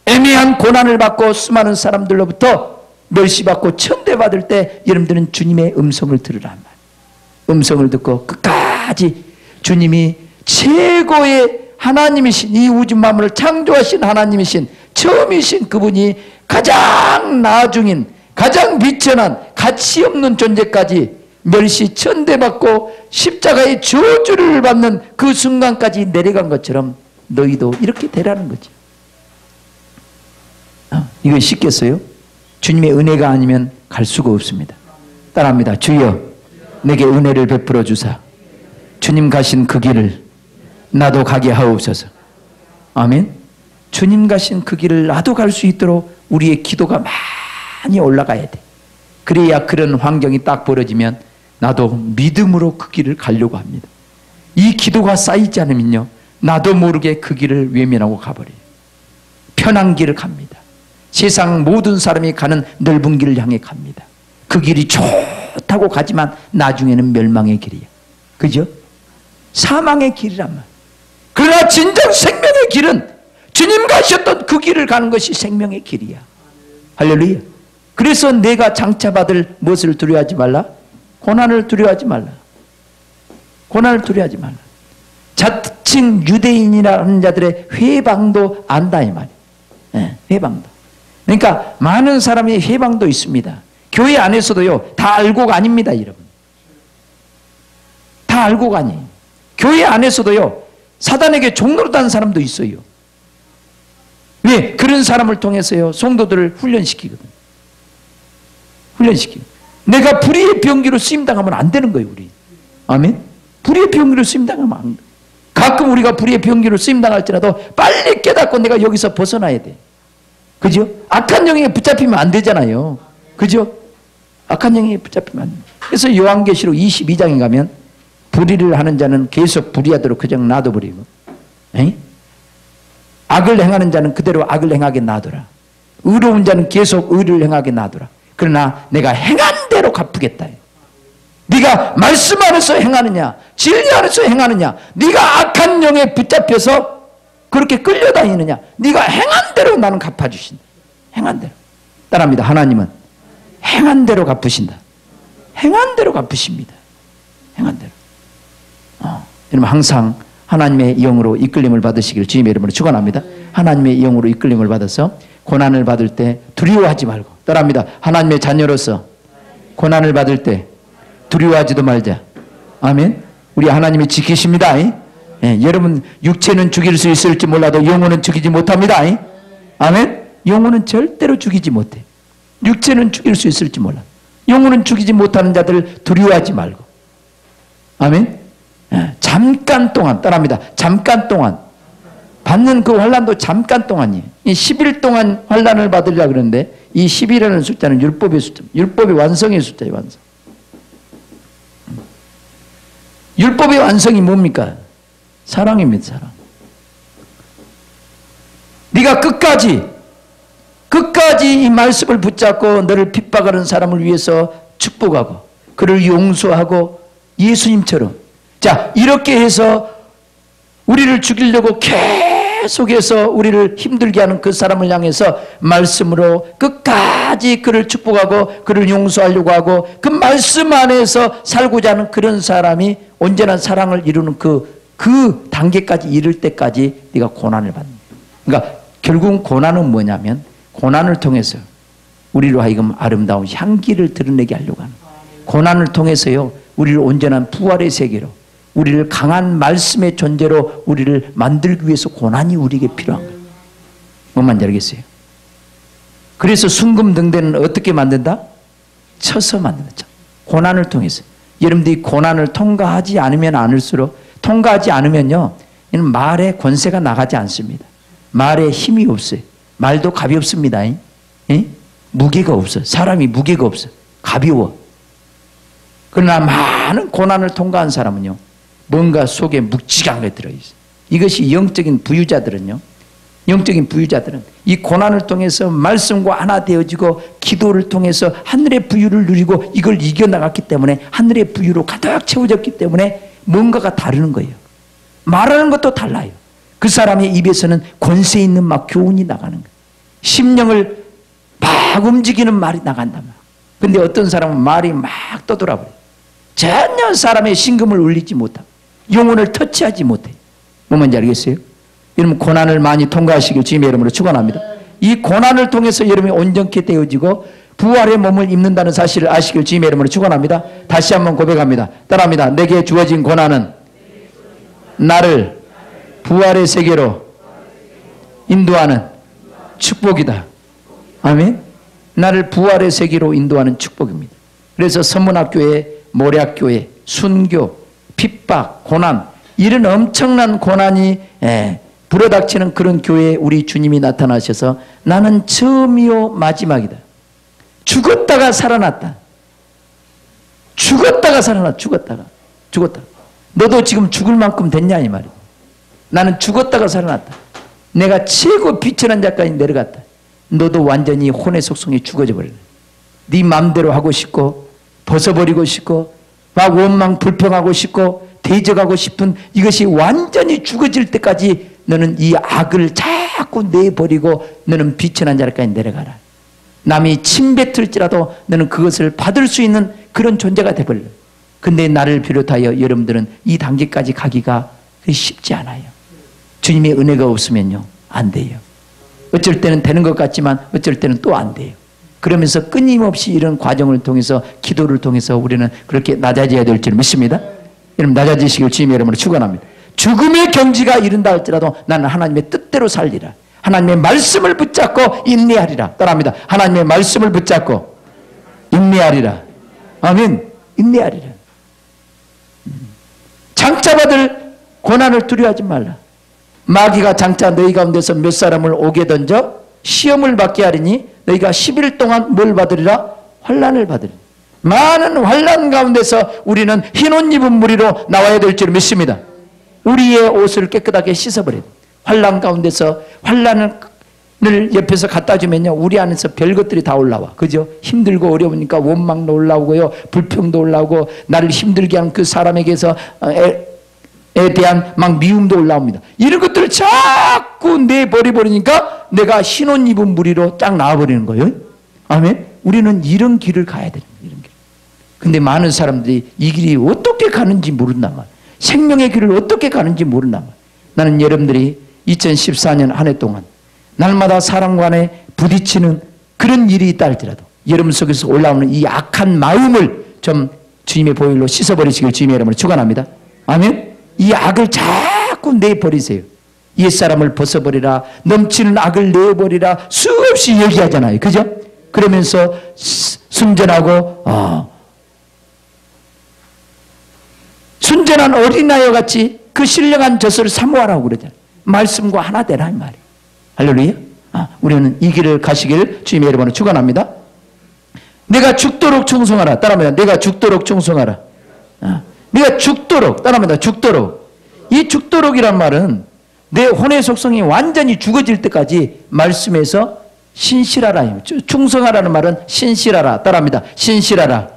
애매한 고난을 받고 수많은 사람들로부터 멸시받고 천대받을 때 여러분들은 주님의 음성을 들으란 말이에요. 음성을 듣고 끝까지 주님이 최고의 하나님이신, 이 우주 만물을 창조하신 하나님이신, 처음이신 그분이 가장 나중인, 가장 비천한, 가치 없는 존재까지 멸시 천대받고 십자가의 저주를 받는 그 순간까지 내려간 것처럼 너희도 이렇게 되라는 거죠. 이거 쉽겠어요? 주님의 은혜가 아니면 갈 수가 없습니다. 따라합니다. 주여 내게 은혜를 베풀어 주사 주님 가신 그 길을 나도 가게 하옵소서. 아멘. 주님 가신 그 길을 나도 갈 수 있도록 우리의 기도가 많이 올라가야 돼. 그래야 그런 환경이 딱 벌어지면 나도 믿음으로 그 길을 가려고 합니다. 이 기도가 쌓이지 않으면요, 나도 모르게 그 길을 외면하고 가버려요. 편한 길을 갑니다. 세상 모든 사람이 가는 넓은 길을 향해 갑니다. 그 길이 좋다고 가지만 나중에는 멸망의 길이야. 그죠? 사망의 길이란 말. 그러나 진정 생명의 길은 주님 가셨던 그 길을 가는 것이 생명의 길이야. 할렐루야. 그래서 내가 장차받을 무엇을 두려워하지 말라? 고난을 두려워하지 말라. 고난을 두려워하지 말라. 자칭 유대인이라는 자들의 회방도 안다 이 말이야. 네, 회방도. 그러니까 많은 사람이 회방도 있습니다. 교회 안에서도요, 다 알고가 아닙니다, 여러분. 다 알고가 아니에요. 교회 안에서도요, 사단에게 종노릇하는 사람도 있어요. 왜? 그런 사람을 통해서요, 성도들을 훈련시키거든. 훈련시키고. 내가 불의의 병기로 쓰임당하면 안 되는 거예요, 우리. 아멘? 불의의 병기로 쓰임당하면 안 돼. 가끔 우리가 불의의 병기로 쓰임당할지라도 빨리 깨닫고 내가 여기서 벗어나야 돼. 그죠? 악한 영에 붙잡히면 안 되잖아요. 그죠? 악한 영에 붙잡히면 안 돼. 그래서 요한계시록 22장에 가면 불의를 하는 자는 계속 불의하도록 그냥 놔둬버리고, 에이? 악을 행하는 자는 그대로 악을 행하게 놔둬라. 의로운 자는 계속 의를 행하게 놔둬라. 그러나 내가 행한 대로 갚으겠다. 네가 말씀 안에서 행하느냐, 진리 안에서 행하느냐, 네가 악한 영에 붙잡혀서 그렇게 끌려다니느냐, 네가 행한 대로 나는 갚아주신다. 행한 대로. 따라합니다. 하나님은 행한 대로 갚으신다. 행한 대로 갚으십니다. 행한 대로. 여러분 항상 하나님의 영으로 이끌림을 받으시길 주님의 이름으로 축원합니다. 하나님의 영으로 이끌림을 받아서 고난을 받을 때 두려워하지 말고, 따라합니다. 하나님의 자녀로서 고난을 받을 때 두려워하지도 말자. 아멘. 우리 하나님이 지키십니다. 예, 여러분 육체는 죽일 수 있을지 몰라도 영혼은 죽이지 못합니다. 아멘. 영혼은 절대로 죽이지 못해. 육체는 죽일 수 있을지 몰라. 영혼은 죽이지 못하는 자들 두려워하지 말고. 아멘. 예, 잠깐 동안, 따라합니다. 잠깐 동안 받는 그 환난도 잠깐 동안이에요. 이 10일 동안 환난을 받으려고 그러는데 이 10이라는 숫자는 율법의 숫자, 율법의 완성의 숫자예요. 완성. 율법의 완성이 뭡니까? 사랑입니다. 사랑. 네가 끝까지 이 말씀을 붙잡고 너를 핍박하는 사람을 위해서 축복하고 그를 용서하고 예수님처럼, 자, 이렇게 해서 우리를 죽이려고 계속해서 우리를 힘들게 하는 그 사람을 향해서 말씀으로 끝까지 그를 축복하고 그를 용서하려고 하고 그 말씀 안에서 살고자 하는 그런 사람이 온전한 사랑을 이루는 그 단계까지 이를 때까지 네가 고난을 받는 거야. 그러니까 결국 고난은 뭐냐면 고난을 통해서 우리로 하여금 아름다운 향기를 드러내게 하려고 하는 거야. 고난을 통해서요, 우리를 온전한 부활의 세계로, 우리를 강한 말씀의 존재로 우리를 만들기 위해서 고난이 우리에게 필요한 거예요. 뭔 말인지 알겠어요? 그래서 순금등대는 어떻게 만든다? 쳐서 만든다. 고난을 통해서. 여러분들이 고난을 통과하지 않으면 않을수록, 통과하지 않으면요, 이는 말에 권세가 나가지 않습니다. 말에 힘이 없어요. 말도 가볍습니다. 무게가 없어. 사람이 무게가 없어. 가벼워. 그러나 많은 고난을 통과한 사람은요, 뭔가 속에 묵직한 게 들어있어요. 이것이 영적인 부유자들은요, 영적인 부유자들은 이 고난을 통해서 말씀과 하나 되어지고 기도를 통해서 하늘의 부유를 누리고 이걸 이겨나갔기 때문에 하늘의 부유로 가득 채워졌기 때문에 뭔가가 다르는 거예요. 말하는 것도 달라요. 그 사람의 입에서는 권세 있는 막 교훈이 나가는 거예요. 심령을 막 움직이는 말이 나간단 말이에요. 근데 어떤 사람은 말이 막 떠돌아버려요. 전혀 사람의 심금을 울리지 못하고 영혼을 터치하지 못해요. 뭐 뭔지 알겠어요? 여러분 고난을 많이 통과하시길 주님의 이름으로 축원합니다. 이 고난을 통해서 여러분이 온전케 되어지고 부활의 몸을 입는다는 사실을 아시길 주님의 이름으로 축원합니다. 다시 한번 고백합니다. 따라합니다. 내게 주어진 고난은 나를 부활의 세계로 인도하는 축복이다. 아멘. 나를 부활의 세계로 인도하는 축복입니다. 그래서 선문학교회, 모략교회, 순교, 핍박, 고난, 이런 엄청난 고난이 불어닥치는 그런 교회에 우리 주님이 나타나셔서 나는 처음이요 마지막이다. 죽었다가 살아났다. 죽었다가 살아났다. 죽었다가. 너도 지금 죽을 만큼 됐냐 이 말이야. 나는 죽었다가 살아났다. 내가 최고 비천한 자까지 내려갔다. 너도 완전히 혼의 속성이 죽어져 버리네. 네 마음대로 하고 싶고 벗어버리고 싶고 막 원망 불평하고 싶고 대적하고 싶은 이것이 완전히 죽어질 때까지 너는 이 악을 자꾸 내버리고 너는 비천한 자리까지 내려가라. 남이 침뱉을지라도 너는 그것을 받을 수 있는 그런 존재가 되버려. 근데 나를 비롯하여 여러분들은 이 단계까지 가기가 쉽지 않아요. 주님의 은혜가 없으면요 안 돼요. 어쩔 때는 되는 것 같지만 어쩔 때는 또 안 돼요. 그러면서 끊임없이 이런 과정을 통해서 기도를 통해서 우리는 그렇게 낮아져야 될 줄 믿습니다. 여러분 낮아지시길 주님의 이름으로 축원합니다. 죽음의 경지가 이른다 할지라도 나는 하나님의 뜻대로 살리라. 하나님의 말씀을 붙잡고 인내하리라. 따라합니다. 하나님의 말씀을 붙잡고 인내하리라. 아멘. 인내하리라. 장차받을 고난을 두려워하지 말라. 마귀가 장차 너희 가운데서 몇 사람을 오게 던져 시험을 받게 하리니 너희가 10일 동안 뭘 받으리라? 환난을 받으리라. 많은 환난 가운데서 우리는 흰옷 입은 무리로 나와야 될 줄 믿습니다. 우리의 옷을 깨끗하게 씻어버려야 돼요. 환난 가운데서 환난을 옆에서 갖다 주면요 우리 안에서 별것들이 다 올라와. 그죠? 힘들고 어려우니까 원망도 올라오고요, 불평도 올라오고, 나를 힘들게 한 그 사람에게서 에 대한 막 미움도 올라옵니다. 이런 것들을 자꾸 내버려버리니까 내가 흰옷 입은 무리로 쫙 나와버리는 거예요. 아멘. 우리는 이런 길을 가야 됩니다. 이런 길. 근데 많은 사람들이 이 길이 어떻게 가는지 모른단 말이에요. 생명의 길을 어떻게 가는지 모른단 말이에요. 나는 여러분들이 2014년 한 해 동안 날마다 사람 간에 부딪히는 그런 일이 있다 할지라도 여러분 속에서 올라오는 이 악한 마음을 좀 주님의 보혈로 씻어버리시길 주님의 이름으로 축원합니다. 아멘. 이 악을 자꾸 내버리세요. 옛사람을 벗어버리라, 넘치는 악을 내버리라 수없이 얘기하잖아요. 그죠? 그러면서 순전하고 순전한 어린아이와 같이 그 신령한 젖을 사모하라고 그러잖아요. 말씀과 하나 되라 이 말이에요. 할렐루야. 우리는 이 길을 가시길 주님의 이름으로 축원합니다. 내가 죽도록 충성하라. 따라합니다. 내가 죽도록 충성하라. 내가 죽도록, 따라합니다. 죽도록. 이 죽도록이란 말은 내 혼의 속성이 완전히 죽어질 때까지 말씀에서 신실하라. 충성하라는 말은 신실하라. 따라합니다. 신실하라.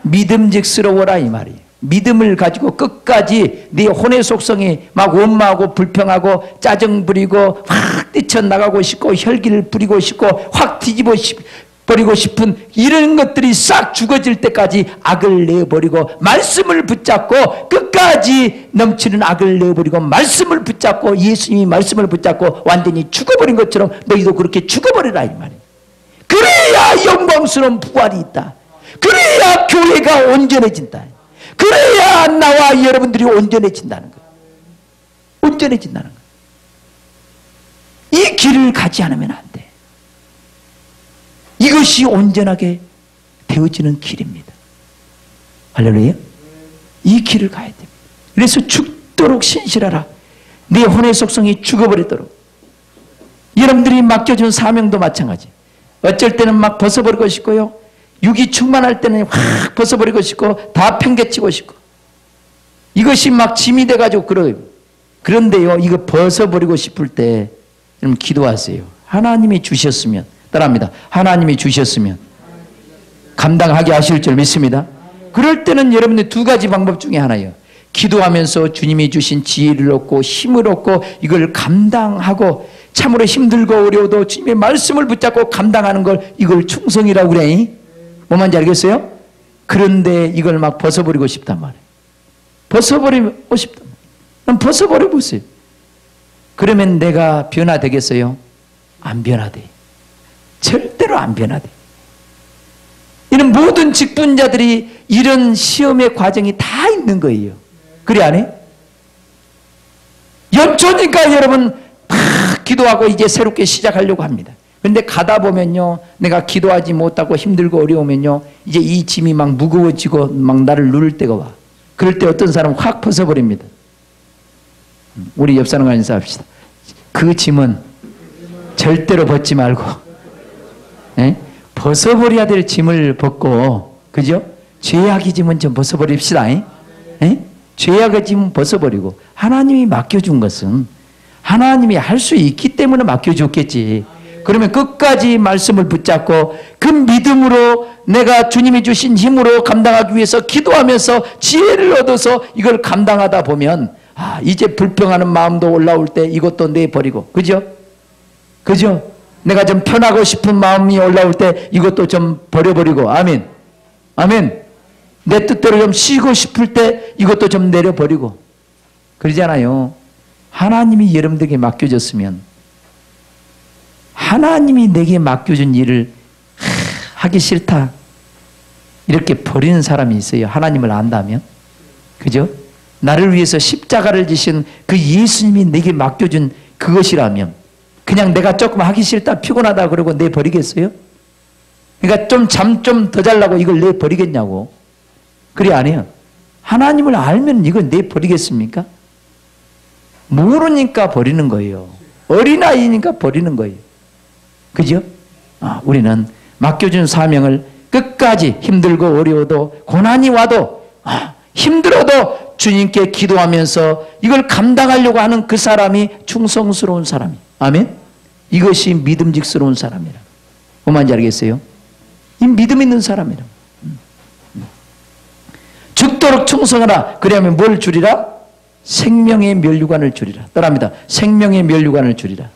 믿음직스러워라 이 말이에요. 믿음을 가지고 끝까지 네 혼의 속성이 막 원망하고 불평하고 짜증 부리고 확 뛰쳐나가고 싶고 혈기를 부리고 싶고 확 뒤집어 버리고 싶은 이런 것들이 싹 죽어질 때까지 악을 내버리고 말씀을 붙잡고 끝까지 넘치는 악을 내버리고 말씀을 붙잡고 예수님이 말씀을 붙잡고 완전히 죽어버린 것처럼 너희도 그렇게 죽어버리라 이 말이에요. 그래야 영광스러운 부활이 있다. 그래야 교회가 온전해진다. 그래야 나와 여러분들이 온전해진다는 거예요. 온전해진다는 거예요. 이 길을 가지 않으면 안 돼. 이것이 온전하게 되어지는 길입니다. 할렐루야. 이 길을 가야 됩니다. 그래서 죽도록 신실하라. 내 혼의 속성이 죽어버리도록. 여러분들이 맡겨준 사명도 마찬가지. 어쩔 때는 막 벗어버리고 싶고요. 육이 충만할 때는 확 벗어버리고 싶고 다 팽개치고 싶고 이것이 막 짐이 돼가지고 그래요. 그런데요, 이거 벗어버리고 싶을 때 여러분 기도하세요. 하나님이 주셨으면, 따라합니다. 하나님이 주셨으면 감당하게 하실 줄 믿습니다. 그럴 때는 여러분들 두 가지 방법 중에 하나예요. 기도하면서 주님이 주신 지혜를 얻고 힘을 얻고 이걸 감당하고 참으로 힘들고 어려워도 주님의 말씀을 붙잡고 감당하는 걸 이걸 충성이라고 그래. 뭐 말인지 알겠어요? 그런데 이걸 막 벗어버리고 싶단 말이에요. 벗어버리고 싶단 말이에요. 그럼 벗어버려 보세요. 그러면 내가 변화되겠어요? 안 변화돼. 절대로 안 변화돼. 이런 모든 직분자들이 이런 시험의 과정이 다 있는 거예요. 그래 안 해? 연초니까 여러분 막 기도하고 이제 새롭게 시작하려고 합니다. 그런데 가다 보면요, 내가 기도하지 못하고 힘들고 어려우면요, 이제 이 짐이 막 무거워지고 막 나를 누를 때가 와. 그럴 때 어떤 사람은 확 벗어버립니다. 우리 옆 사람과 인사합시다. 그 짐은 절대로 벗지 말고, 에? 벗어버려야 될 짐을 벗고, 그죠? 죄악의 짐은 좀 벗어버립시다. 에? 죄악의 짐은 벗어버리고, 하나님이 맡겨준 것은 하나님이 할 수 있기 때문에 맡겨줬겠지. 그러면 끝까지 말씀을 붙잡고 그 믿음으로 내가 주님이 주신 힘으로 감당하기 위해서 기도하면서 지혜를 얻어서 이걸 감당하다 보면, 아, 이제 불평하는 마음도 올라올 때 이것도 내버리고, 그죠? 그죠? 내가 좀 편하고 싶은 마음이 올라올 때 이것도 좀 버려버리고, 아멘. 아멘. 내 뜻대로 좀 쉬고 싶을 때 이것도 좀 내려버리고, 그러잖아요. 하나님이 여러분들에게 맡겨줬으면, 하나님이 내게 맡겨준 일을 하기 싫다 이렇게 버리는 사람이 있어요. 하나님을 안다면. 그죠? 나를 위해서 십자가를 지신 그 예수님이 내게 맡겨준 그것이라면 그냥 내가 조금 하기 싫다 피곤하다 그러고 내버리겠어요? 그러니까 좀 잠 좀 더 자려고 이걸 내버리겠냐고. 그래 안 해요. 하나님을 알면 이걸 내버리겠습니까? 모르니까 버리는 거예요. 어린아이니까 버리는 거예요. 그죠? 우리는 맡겨준 사명을 끝까지 힘들고 어려워도 고난이 와도 힘들어도 주님께 기도하면서 이걸 감당하려고 하는 그 사람이 충성스러운 사람이. 아멘? 이것이 믿음직스러운 사람이라. 뭐만지 알겠어요? 이 믿음 있는 사람이라. 죽도록 충성하라. 그러면 뭘 주리라? 생명의 면류관을 주리라. 따라합니다. 생명의 면류관을 주리라.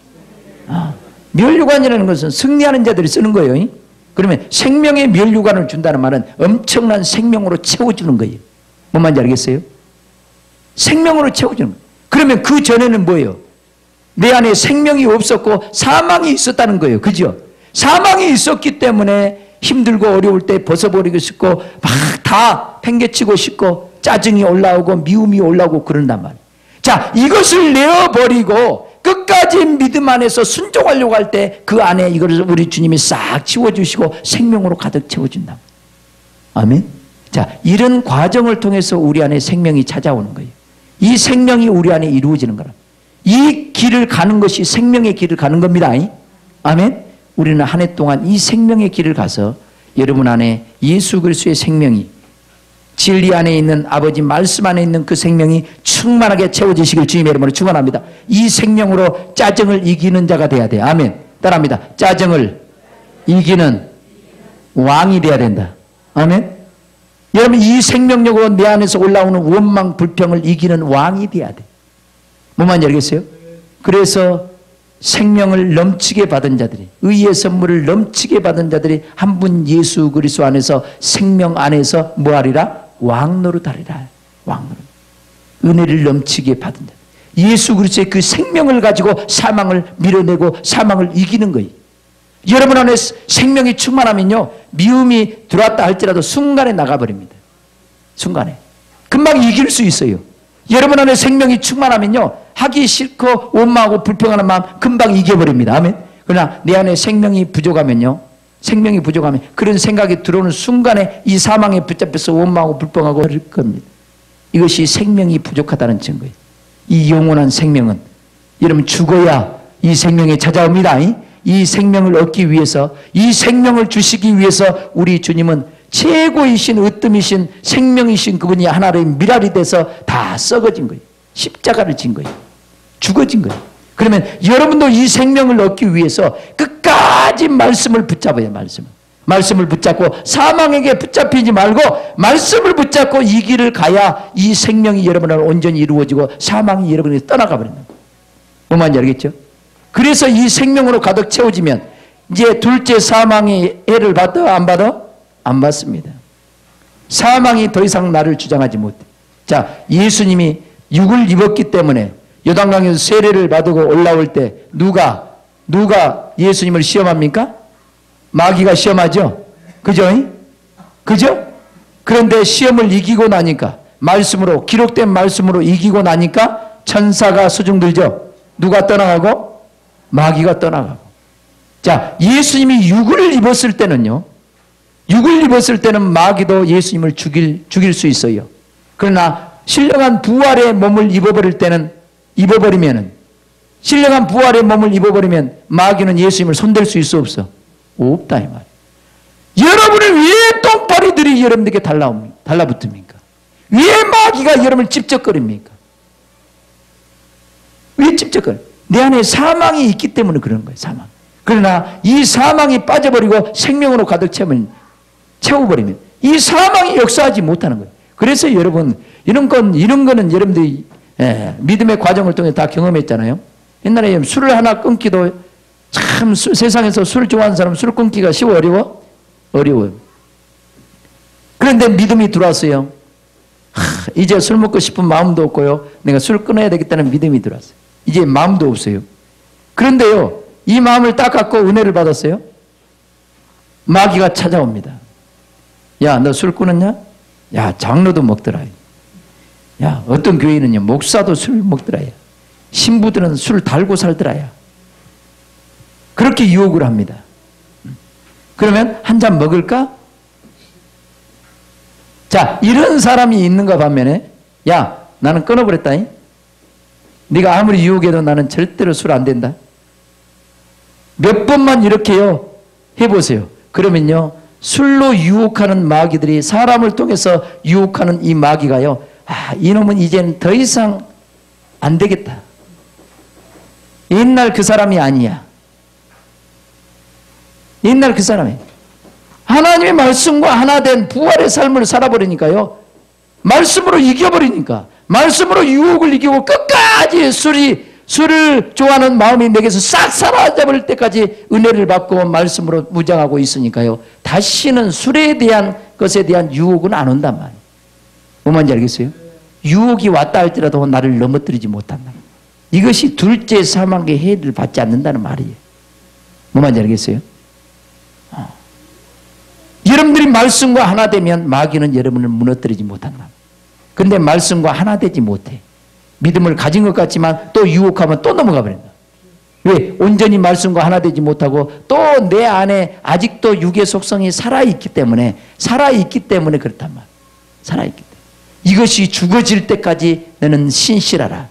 면류관이라는 것은 승리하는 자들이 쓰는 거예요. 그러면 생명의 면류관을 준다는 말은 엄청난 생명으로 채워주는 거예요. 뭔 말인지 알겠어요? 생명으로 채워주는 거예요. 그러면 그 전에는 뭐예요? 내 안에 생명이 없었고 사망이 있었다는 거예요. 그죠? 사망이 있었기 때문에 힘들고 어려울 때 벗어버리고 싶고 막 다 팽개치고 싶고 짜증이 올라오고 미움이 올라오고 그런단 말이에요. 자, 이것을 내어버리고 끝까지 믿음 안에서 순종하려고 할 때 그 안에 이것을 우리 주님이 싹 치워주시고 생명으로 가득 채워준다. 아멘. 자, 이런 과정을 통해서 우리 안에 생명이 찾아오는 거예요. 이 생명이 우리 안에 이루어지는 거라. 이 길을 가는 것이 생명의 길을 가는 겁니다. 아멘. 우리는 한 해 동안 이 생명의 길을 가서 여러분 안에 예수 그리스도의 생명이, 진리 안에 있는 아버지 말씀 안에 있는 그 생명이 충만하게 채워지시길 주님의 이름으로 축원합니다. 이 생명으로 짜증을 이기는 자가 돼야 돼. 아멘. 따라합니다. 짜증을 이기는 왕이 돼야 된다. 아멘. 여러분, 이 생명력으로 내 안에서 올라오는 원망 불평을 이기는 왕이 돼야 돼. 뭐만 알겠어요? 그래서 생명을 넘치게 받은 자들이, 의의 선물을 넘치게 받은 자들이 한 분 예수 그리스도 안에서 생명 안에서 뭐하리라? 왕노릇하리라. 왕노릇. 은혜를 넘치게 받은 자. 예수 그리스도의 그 생명을 가지고 사망을 밀어내고 사망을 이기는 거예요. 여러분 안에 생명이 충만하면요, 미움이 들어왔다 할지라도 순간에 나가버립니다. 순간에. 금방 이길 수 있어요. 여러분 안에 생명이 충만하면요, 하기 싫고 원망하고 불평하는 마음 금방 이겨버립니다. 아멘. 그러나 내 안에 생명이 부족하면요, 생명이 부족하면 그런 생각이 들어오는 순간에 이 사망에 붙잡혀서 원망하고 불평하고 그럴 겁니다. 이것이 생명이 부족하다는 증거예요. 이 영원한 생명은 여러분 죽어야 이 생명이 찾아옵니다. 이 생명을 얻기 위해서, 이 생명을 주시기 위해서 우리 주님은 최고이신 으뜸이신 생명이신 그분이 하나의 미랄이 돼서 다 썩어진 거예요. 십자가를 진 거예요. 죽어진 거예요. 그러면 여러분도 이 생명을 얻기 위해서 끝까지 말씀을 붙잡아야 말씀을 붙잡고 사망에게 붙잡히지 말고 말씀을 붙잡고 이 길을 가야 이 생명이 여러분을 온전히 이루어지고 사망이 여러분에게 떠나가 버린다. 뭔 말인지 알겠죠? 그래서 이 생명으로 가득 채워지면 이제 둘째 사망의 해를 받아 안 받아? 안 받습니다. 사망이 더 이상 나를 주장하지 못해. 자, 예수님이 육을 입었기 때문에 요단강에서 세례를 받고 올라올 때 누가 예수님을 시험합니까? 마귀가 시험하죠? 그죠? 그죠? 그런데 시험을 이기고 나니까 말씀으로 기록된 말씀으로 이기고 나니까 천사가 수중들죠. 누가 떠나가고? 마귀가 떠나가고. 자, 예수님이 육을 입었을 때는요. 육을 입었을 때는 마귀도 예수님을 죽일 수 있어요. 그러나 신령한 부활의 몸을 입어버리면 신령한 부활의 몸을 입어버리면 마귀는 예수님을 손댈 수 있어 없어? 없다 이 말. 여러분을 왜 똥파리들이 여러분에게 달라붙습니까? 왜 마귀가 여러분을 찝쩍거립니까? 왜 찝쩍거려? 내 안에 사망이 있기 때문에 그런 거예요. 사망. 그러나 이 사망이 빠져버리고 생명으로 가득 채워버리면 이 사망이 역사하지 못하는 거예요. 그래서 여러분 이런 거는 여러분들이 믿음의 과정을 통해 다 경험했잖아요. 옛날에 술을 하나 끊기도 참 세상에서 술 좋아하는 사람 술 끊기가 쉬워 어려워? 어려워요. 그런데 믿음이 들어왔어요. 이제 술 먹고 싶은 마음도 없고요. 내가 술 끊어야 되겠다는 믿음이 들어왔어요. 이제 마음도 없어요. 그런데요. 이 마음을 딱 갖고 은혜를 받았어요. 마귀가 찾아옵니다. 야, 너 술 끊었냐? 야, 장로도 먹더라. 야, 어떤 교회는요. 목사도 술 먹더라. 신부들은 술 달고 살더라. 그렇게 유혹을 합니다. 그러면 한 잔 먹을까? 자, 이런 사람이 있는가 반면에 야, 나는 끊어버렸다. 네가 아무리 유혹해도 나는 절대로 술 안 된다. 몇 번만 이렇게요 해보세요. 그러면요 술로 유혹하는 마귀들이 사람을 통해서 유혹하는 이 마귀가요, 아, 이놈은 이제는 더 이상 안 되겠다. 옛날 그 사람이 아니야. 옛날 그 사람이 하나님의 말씀과 하나 된 부활의 삶을 살아버리니까요, 말씀으로 이겨버리니까, 말씀으로 유혹을 이기고 끝까지 술을 좋아하는 마음이 내게서 싹 사라져버릴 때까지 은혜를 받고 말씀으로 무장하고 있으니까요, 다시는 술에 대한 것에 대한 유혹은 안 온단 말이에요. 뭔 말인지 알겠어요? 유혹이 왔다 할지라도 나를 넘어뜨리지 못한다. 이것이 둘째 사망의 해를 받지 않는다는 말이에요. 뭔 말인지 알겠어요? 여러분들이 말씀과 하나 되면 마귀는 여러분을 무너뜨리지 못한다. 근데 말씀과 하나 되지 못해. 믿음을 가진 것 같지만 또 유혹하면 또 넘어가 버린다. 왜? 온전히 말씀과 하나 되지 못하고 또 내 안에 아직도 육의 속성이 살아있기 때문에 그렇단 말이야. 살아있기 때문에. 이것이 죽어질 때까지 너는 신실하라.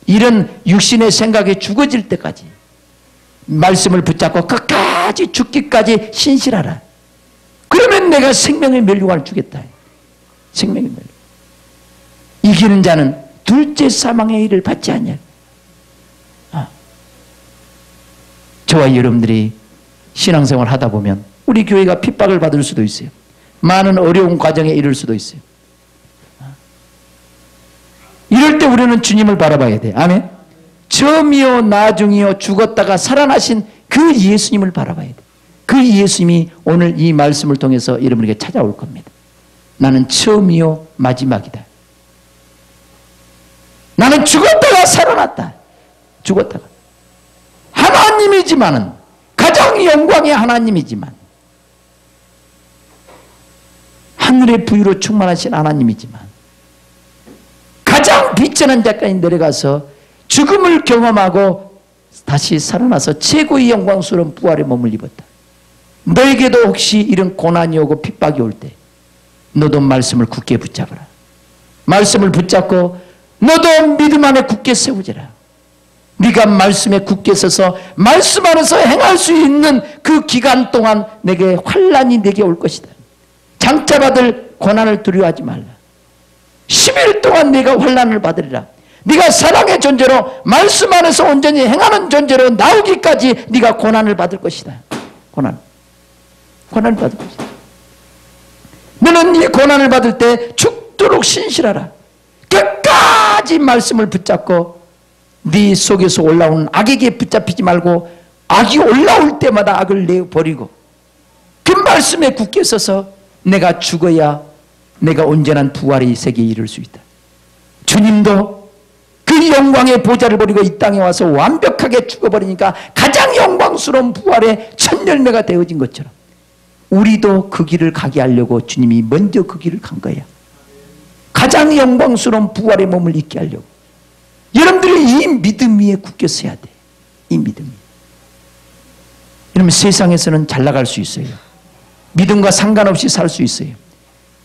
이런 육신의 생각에 죽어질 때까지 말씀을 붙잡고 끝까지 죽기까지 신실하라. 그러면 내가 생명의 멸류관을 주겠다. 생명의 멸류관. 이기는 자는 둘째 사망의 일을 받지 않냐. 저와 여러분들이 신앙생활 하다 보면 우리 교회가 핍박을 받을 수도 있어요. 많은 어려운 과정에 이를 수도 있어요. 이럴 때 우리는 주님을 바라봐야 돼. 아멘. 처음이요 나중이요 죽었다가 살아나신 그 예수님을 바라봐야 돼. 그 예수님이 오늘 이 말씀을 통해서 여러분에게 찾아올 겁니다. 나는 처음이요 마지막이다. 나는 죽었다가 살아났다. 죽었다가. 하나님이지만은, 가장 영광의 하나님이지만, 하늘의 부유로 충만하신 하나님이지만, 가장 비천한 자까지 내려가서 죽음을 경험하고 다시 살아나서 최고의 영광스러운 부활의 몸을 입었다. 너에게도 혹시 이런 고난이 오고 핍박이 올 때 너도 말씀을 굳게 붙잡아라. 말씀을 붙잡고 너도 믿음 안에 굳게 세우지라. 네가 말씀에 굳게 서서 말씀 안에서 행할 수 있는 그 기간 동안 내게 환난이 내게 올 것이다. 장차받을 고난을 두려워하지 말라. 10일 동안 네가 환난을 받으리라. 네가 사랑의 존재로 말씀 안에서 온전히 행하는 존재로 나오기까지 네가 고난을 받을 것이다. 고난을 받을 것이다. 너는 이 고난을 받을 때 죽도록 신실하라. 끝까지 말씀을 붙잡고 네 속에서 올라오는 악에게 붙잡히지 말고 악이 올라올 때마다 악을 내버리고 그 말씀에 굳게 서서 내가 죽어야 내가 온전한 부활의 세계에 이를 수 있다. 주님도 그 영광의 보좌를 버리고 이 땅에 와서 완벽하게 죽어버리니까 가장 영광스러운 부활의 첫 열매가 되어진 것처럼 우리도 그 길을 가게 하려고 주님이 먼저 그 길을 간 거야. 가장 영광스러운 부활의 몸을 잊게 하려고. 여러분들이 이 믿음 위에 굳게 서야 돼. 이 믿음 위에. 여러분 세상에서는 잘 나갈 수 있어요. 믿음과 상관없이 살 수 있어요.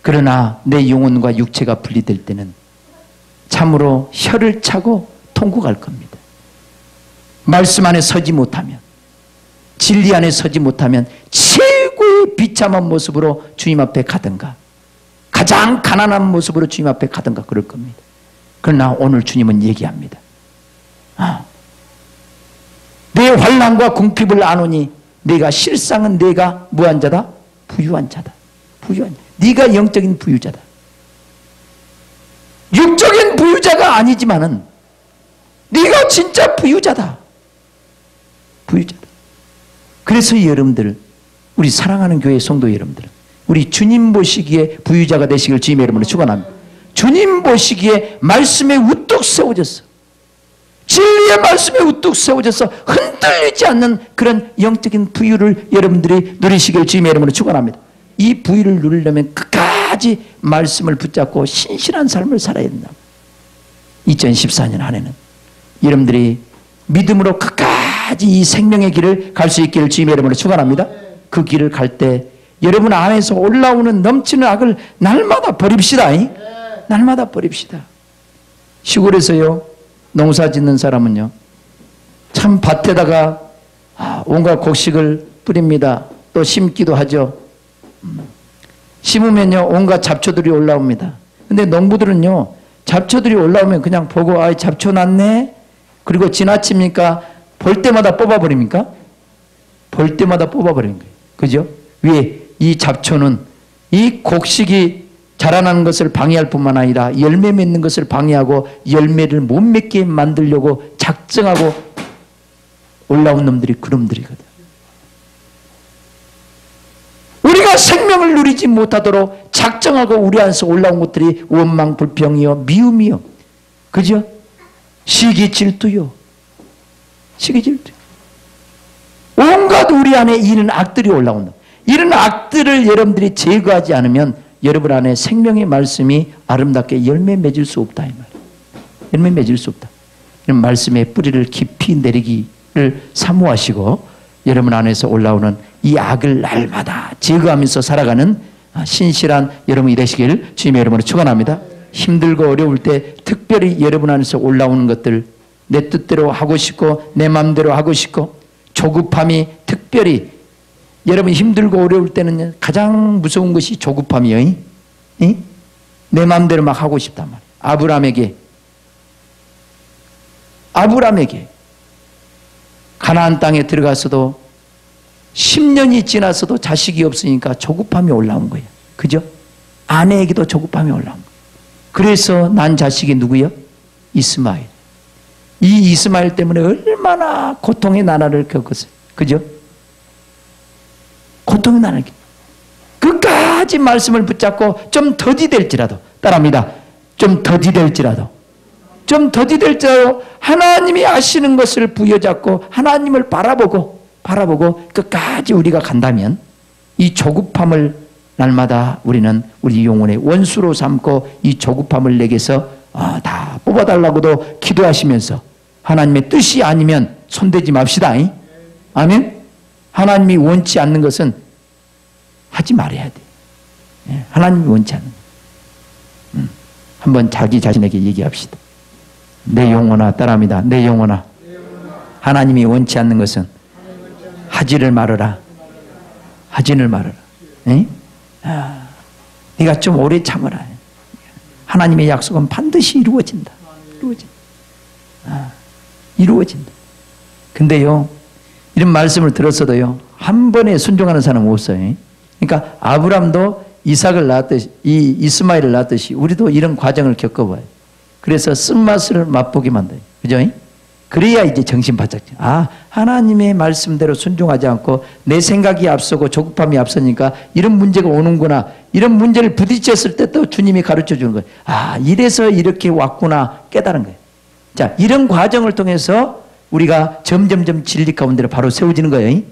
그러나 내 영혼과 육체가 분리될 때는 참으로 혀를 차고 통곡할 겁니다. 말씀 안에 서지 못하면, 진리 안에 서지 못하면 최고의 비참한 모습으로 주님 앞에 가든가 가장 가난한 모습으로 주님 앞에 가든가 그럴 겁니다. 그러나 오늘 주님은 얘기합니다. 내 환난과 궁핍을 아노니 내가 실상은 내가 무한 자다? 부유한 자다. 부유한 자. 네가 영적인 부유자다. 육적인 부유자가 아니지만은 네가 진짜 부유자다. 부유자다. 그래서 여러분들, 우리 사랑하는 교회 성도 여러분들, 우리 주님 보시기에 부유자가 되시길 주님의 이름으로 축원합니다. 주님 보시기에 말씀에 우뚝 세워졌어. 진리의 말씀에 우뚝 세워져서 흔들리지 않는 그런 영적인 부유를 여러분들이 누리시길 주님의 이름으로 축원합니다. 이 부유를 누리려면 끝까지 말씀을 붙잡고 신실한 삶을 살아야 된다. 2014년 한 해는 여러분들이 믿음으로 끝까지 이 생명의 길을 갈 수 있기를 주님의 이름으로 축원합니다. 그 길을 갈 때 여러분 안에서 올라오는 넘치는 악을 날마다 버립시다. 날마다 버립시다. 시골에서요, 농사 짓는 사람은요, 참 밭에다가 온갖 곡식을 뿌립니다. 또 심기도 하죠. 심으면요, 온갖 잡초들이 올라옵니다. 근데 농부들은요, 잡초들이 올라오면 그냥 보고, 잡초 났네? 그리고 지나칩니까? 볼 때마다 뽑아버립니까? 볼 때마다 뽑아버리는 거예요. 그죠? 왜? 이 잡초는 이 곡식이 자라나는 것을 방해할 뿐만 아니라 열매 맺는 것을 방해하고 열매를 못 맺게 만들려고 작정하고 올라온 놈들이 그놈들이거든. 우리가 생명을 누리지 못하도록 작정하고 우리 안에서 올라온 것들이 원망, 불평이요, 미움이요, 그죠? 시기, 질투요. 시기, 질투. 온갖 우리 안에 이런 악들이 올라온다. 이런 악들을 여러분들이 제거하지 않으면 여러분 안에 생명의 말씀이 아름답게 열매 맺을 수 없다. 이 말이에요. 열매 맺을 수 없다. 이런 말씀의 뿌리를 깊이 내리기를 사모하시고 여러분 안에서 올라오는 이 악을 날마다 제거하면서 살아가는 신실한 여러분이 되시길 주님의 이름으로 축원합니다. 힘들고 어려울 때 특별히 여러분 안에서 올라오는 것들, 내 뜻대로 하고 싶고 내 마음대로 하고 싶고 조급함이 특별히 여러분 힘들고 어려울 때는 가장 무서운 것이 조급함이에요. 내 마음대로 막 하고 싶단 말이에요. 아브라함에게 가나안 땅에 들어가서도 10년이 지나서도 자식이 없으니까 조급함이 올라온 거예요. 그죠? 아내에게도 조급함이 올라온 거예요. 그래서 난 자식이 누구요? 이스마엘. 이 이스마엘 때문에 얼마나 고통의 나날을 겪었어요. 그죠? 고통의 나날을 끝까지 말씀을 붙잡고 좀 더디될지라도, 따라합니다. 좀 더디될지라도 하나님이 아시는 것을 부여잡고 하나님을 바라보고 끝까지 우리가 간다면 이 조급함을 날마다 우리는 우리 영혼의 원수로 삼고 이 조급함을 내게서 다 뽑아달라고도 기도하시면서 하나님의 뜻이 아니면 손대지 맙시다. 아멘. 하나님이 원치 않는 것은 하지 말아야 돼. 하나님이 원치 않는 것. 한번 자기 자신에게 얘기합시다. 내 영혼아, 따라합니다. 내 영혼아, 하나님이 원치 않는 것은 하지를 말아라. 하지를 말아라. 에? 네가 좀 오래 참아라. 하나님의 약속은 반드시 이루어진다. 이루어진다. 근데요, 이런 말씀을 들었어도요, 한 번에 순종하는 사람은 없어요. 그러니까 아브람도 이삭을 낳았듯이, 이스마엘을 낳았듯이 우리도 이런 과정을 겪어봐요. 그래서 쓴맛을 맛보게 만들어요. 그죠? 그래야 이제 정신 바짝. 하나님의 말씀대로 순종하지 않고 내 생각이 앞서고 조급함이 앞서니까 이런 문제가 오는구나. 이런 문제를 부딪혔을 때 또 주님이 가르쳐 주는 거예요. 이래서 이렇게 왔구나 깨달은 거예요. 자, 이런 과정을 통해서 우리가 점점점 진리 가운데로 바로 세워지는 거예요.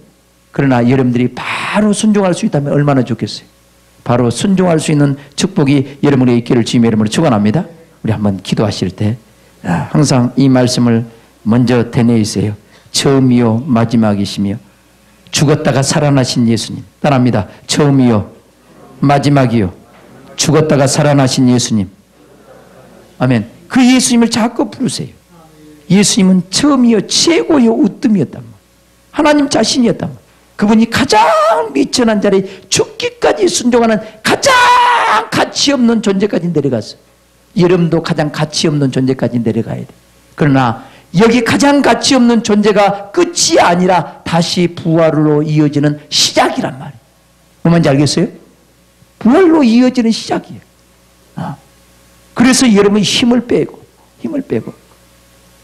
그러나 여러분들이 바로 순종할 수 있다면 얼마나 좋겠어요. 바로 순종할 수 있는 축복이 여러분에게 있기를 주님의 이름으로 축원합니다. 우리 한번 기도하실 때 항상 이 말씀을 먼저 되뇌이세요. 처음이요 마지막이시며 죽었다가 살아나신 예수님. 따라합니다. 처음이요 마지막이요 죽었다가 살아나신 예수님. 아멘. 그 예수님을 자꾸 부르세요. 예수님은 처음이요 최고요 우뜸이었단 말이에요. 하나님 자신이었단 말이에요. 그분이 가장 미천한 자리에 죽기까지 순종하는 가장 가치 없는 존재까지 내려갔어요. 여러분도 가장 가치 없는 존재까지 내려가야 돼. 그러나 여기 가장 가치 없는 존재가 끝이 아니라 다시 부활로 이어지는 시작이란 말이에요. 뭔지 알겠어요? 부활로 이어지는 시작이에요. 그래서 여러분이 힘을 빼고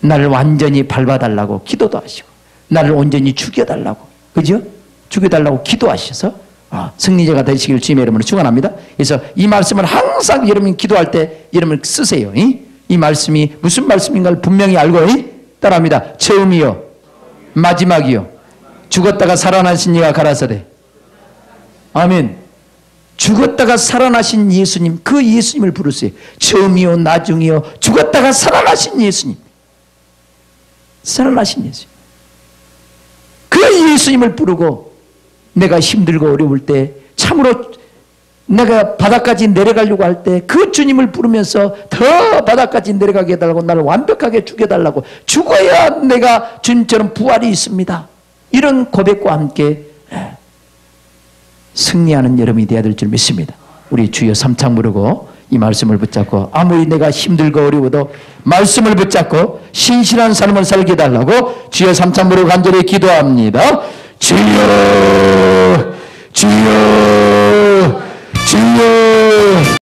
나를 완전히 밟아달라고 기도도 하시고 나를 온전히 죽여달라고, 그죠? 죽여달라고 기도하셔서 승리자가 되시길 주님의 이름으로 축원합니다. 그래서 이 말씀을 항상 여러분이 기도할 때 여러분 쓰세요. 이 말씀이 무슨 말씀인가를 분명히 알고 따라합니다. 처음이요 마지막이요 죽었다가 살아나신 이가 가라사대. 아멘. 죽었다가 살아나신 예수님, 그 예수님을 부르세요. 처음이요 나중이요 죽었다가 살아나신 예수님. 살아나신 예수님. 그 예수님을 부르고 내가 힘들고 어려울 때, 참으로 내가 바닥까지 내려가려고 할 때 그 주님을 부르면서 더 바닥까지 내려가게 해달라고, 나를 완벽하게 죽여달라고, 죽어야 내가 주님처럼 부활이 있습니다. 이런 고백과 함께 승리하는 여러분이 되어야 될 줄 믿습니다. 우리 주여 삼창 부르고 이 말씀을 붙잡고, 아무리 내가 힘들고 어려워도 말씀을 붙잡고 신실한 삶을 살게 해달라고 주여 삼창 부르고 간절히 기도합니다. 주여 주여